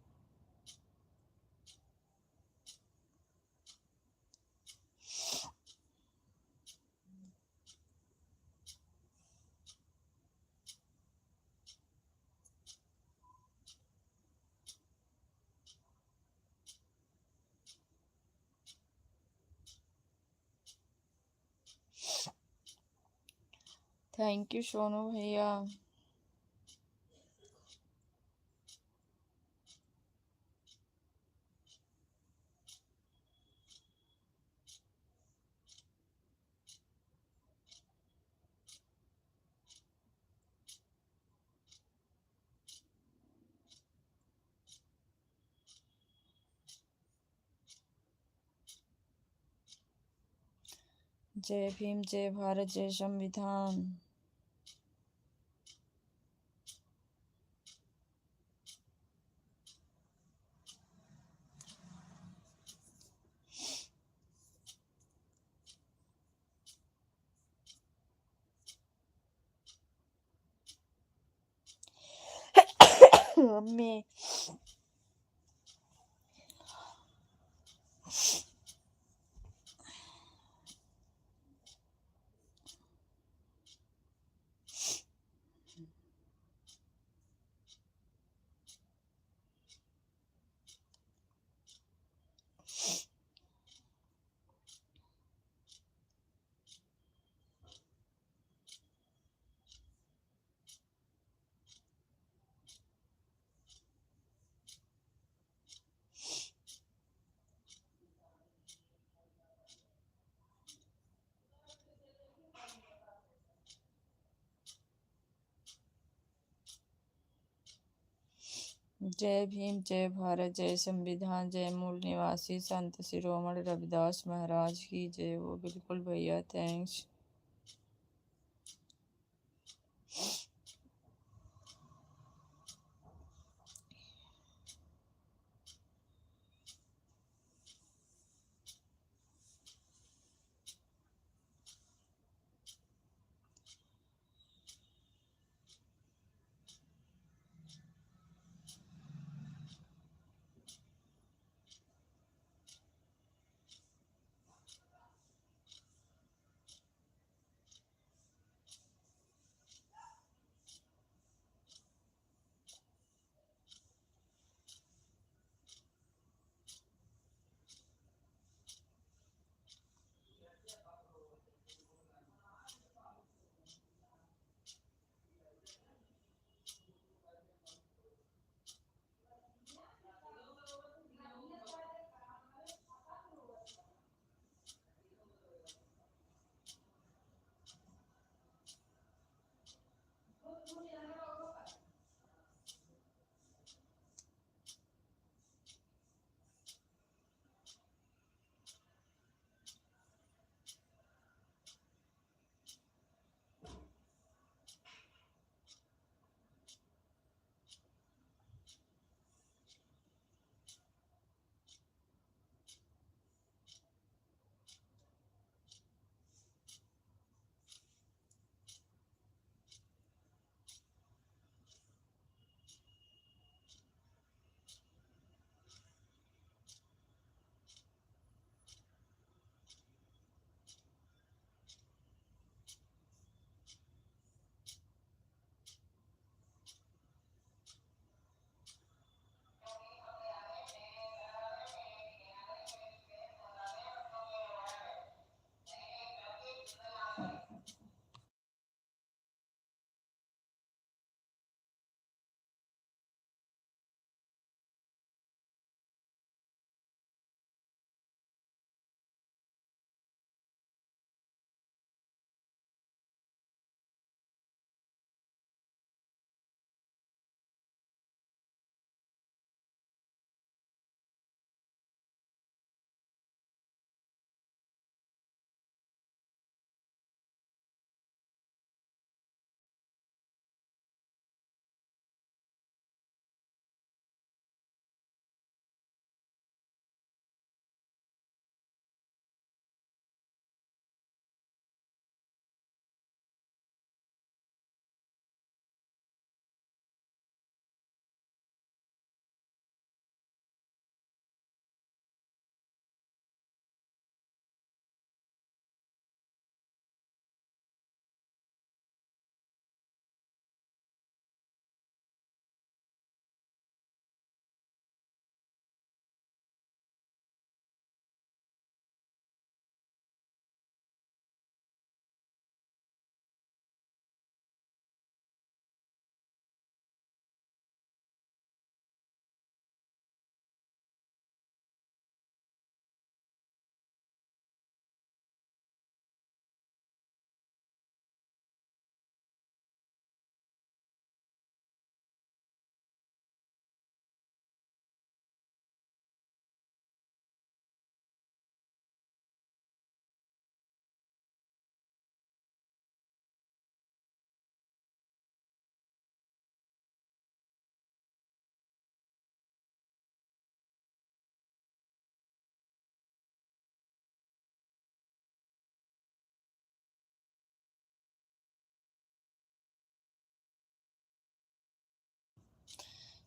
थैंक यू सोनू भैया। जय भीम, जय भारत, जय संविधान। मम्मी। जय भीम, जय भारत, जय संविधान, जय मूल निवासी संत शिरोमणि रविदास महाराज की जय। वो बिल्कुल भैया, थैंक्स।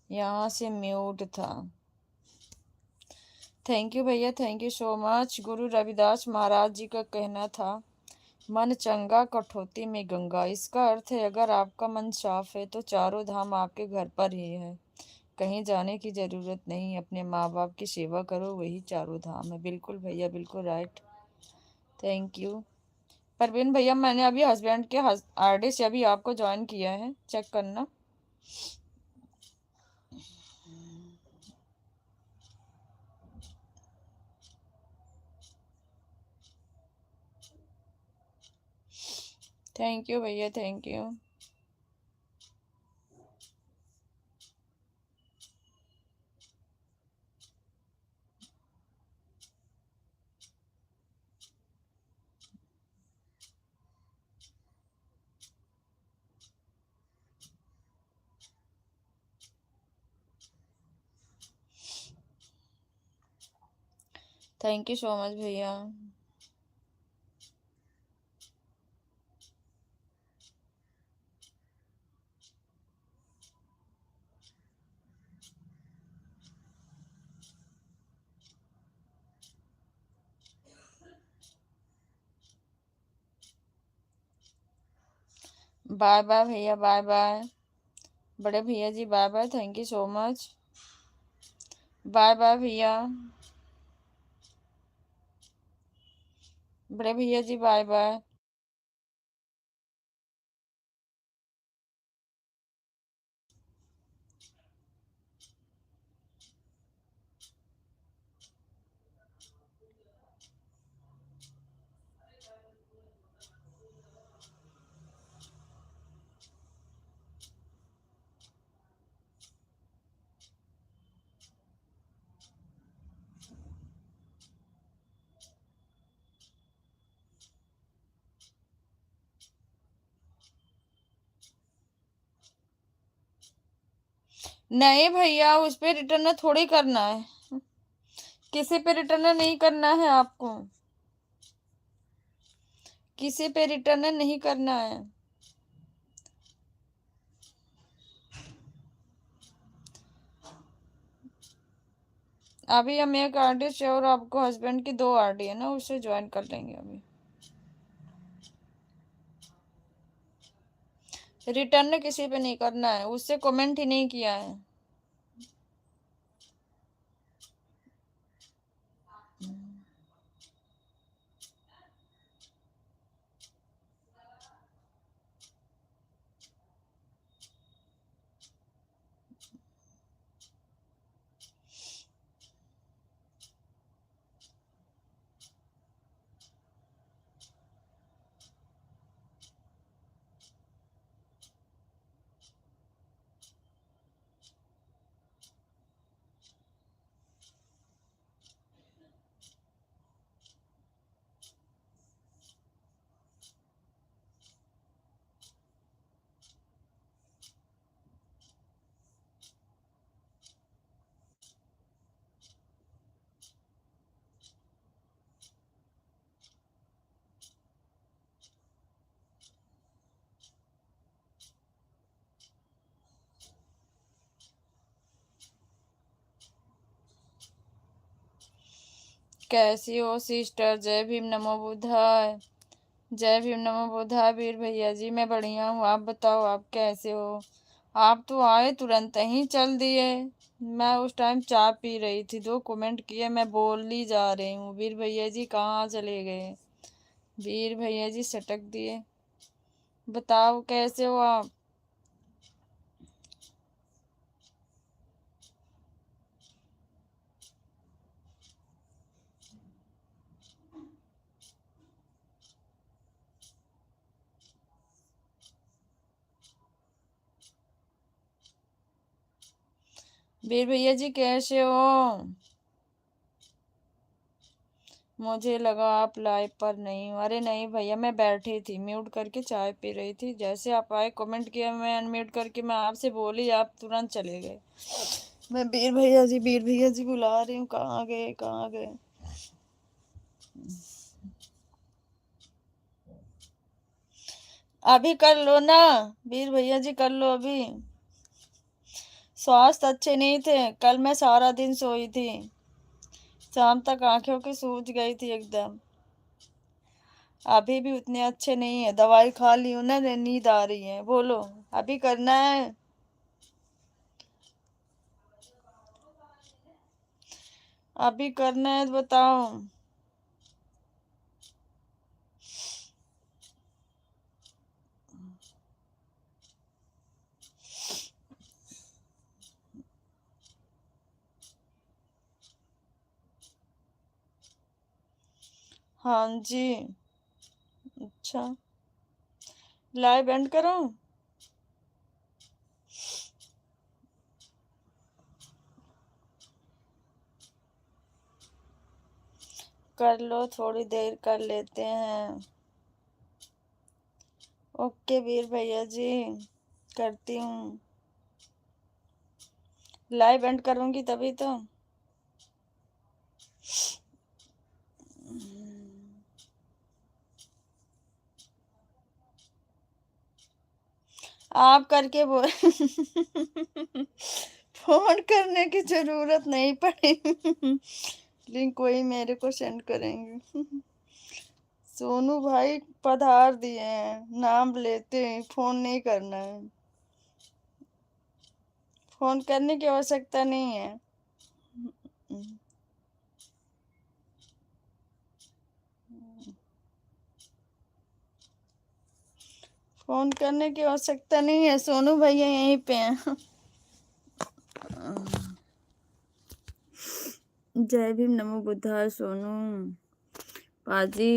यहाँ से म्यूट था। थैंक यू भैया, thank you so much. Guru Ravidas महाराज जी का कहना था, मन चंगा कठौती में गंगा। इसका अर्थ है अगर आपका मन साफ है तो चारों धाम आपके घर पर ही है, कहीं जाने की जरूरत नहीं। अपने माँ बाप की सेवा करो, वही चारों धाम है। बिल्कुल भैया, बिल्कुल राइट। Thank you. परवीन भैया, मैंने अभी हस्बैंड के आरडी से अभी आपको ज्वाइन किया है, चेक करना। थैंक यू भैया, thank you. Thank you so much भैया। बाय बाय भैया, बाय बाय। बड़े भैया जी bye bye, thank you so much. Bye bye भैया। बड़े भैया जी बाय बाय। नहीं भैया, उस पे रिटर्न थोड़ी करना है, किसी पे रिटर्न नहीं करना है आपको, किसी पे रिटर्न नहीं करना है। अभी हम एक आर्टिस्ट है और आपको हस्बैंड की 2 आरडी है ना, उससे ज्वाइन कर लेंगे अभी। रिटर्न किसी पे नहीं करना है, उससे कमेंट ही नहीं किया है। कैसी हो सिस्टर? जय भीम, नमो बुद्धाय। जय भीम, नमो बुद्धाय। वीर भैया जी, मैं बढ़िया हूँ, आप बताओ आप कैसे हो? आप तो आए तुरंत ही चल दिए। मैं उस टाइम चाय पी रही थी, 2 कमेंट किए, मैं बोल ही जा रही हूँ। वीर भैया जी कहाँ चले गए? वीर भैया जी सटक दिए। बताओ कैसे हो आप? वीर भैया जी कैसे हो? मुझे लगा आप लाइव पर नहीं हो। अरे नहीं भैया, मैं बैठी थी म्यूट करके चाय पी रही थी, जैसे आप आए कमेंट किया, मैं अनम्यूट करके मैं आपसे बोली, आप तुरंत चले गए। मैं वीर भैया जी, वीर भैया जी बुला रही हूँ, कहाँ गए, कहाँ गए? अभी कर लो ना, वीर भैया जी कर लो अभी। स्वास्थ्य अच्छे नहीं थे। कल मैं सारा दिन सोई थी, शाम तक आंखों की सूज गई थी एकदम। अभी भी उतने अच्छे नहीं है, दवाई खा ली हूं ना, नींद आ रही है। बोलो, अभी करना है? अभी करना है तो बताओ। हाँ जी। अच्छा, लाइव एंड करो। कर लो, थोड़ी देर कर लेते हैं। ओके वीर भैया जी, करती हूँ। लाइव एंड करूंगी तभी तो। आप करके बोल फोन करने की जरूरत नहीं पड़ी। लिंक वही मेरे को सेंड करेंगे। सोनू भाई पधार दिए हैं, नाम लेते हैं, फोन नहीं करना है। फोन करने की आवश्यकता नहीं है। फोन करने की आवश्यकता नहीं है, सोनू भैया यहीं पे हैं। जय भीम, नमो बुद्धाय। सोनू पाजी,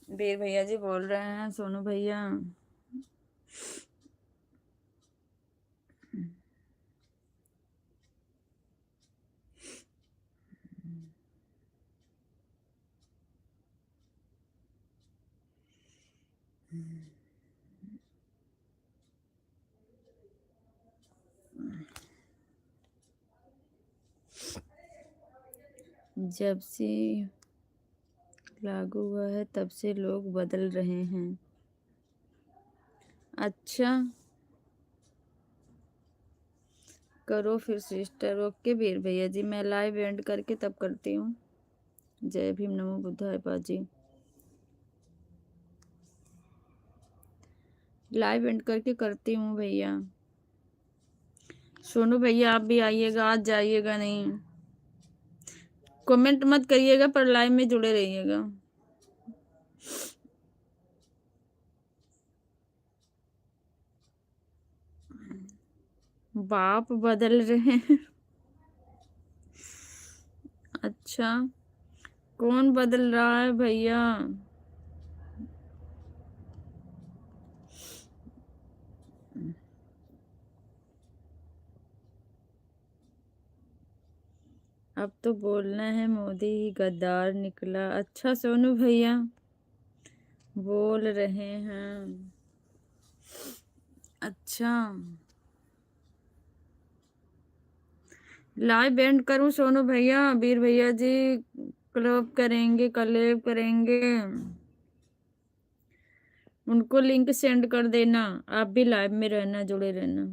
वीर भैया जी बोल रहे हैं, सोनू भैया। जब से लागू हुआ है तब से लोग बदल रहे हैं। अच्छा, करो फिर सिस्टर। ओके वीर भैया जी, मैं लाइव एंड करके तब करती हूँ। जय भीम, नमो बुद्धाय पाजी। लाइव एंड करके करती हूँ भैया। सोनू भैया आप भी आइएगा, आज जाइएगा नहीं। कमेंट मत करिएगा, पर लाइव में जुड़े रहिएगा। बाप बदल रहे हैं। अच्छा, कौन बदल रहा है भैया? अब तो बोलना है मोदी ही गद्दार निकला। अच्छा सोनू भैया बोल रहे हैं। अच्छा, लाइव एंड करूं सोनू भैया? वीर भैया जी क्लब करेंगे, कलेब करेंगे। उनको लिंक सेंड कर देना, आप भी लाइव में रहना, जुड़े रहना।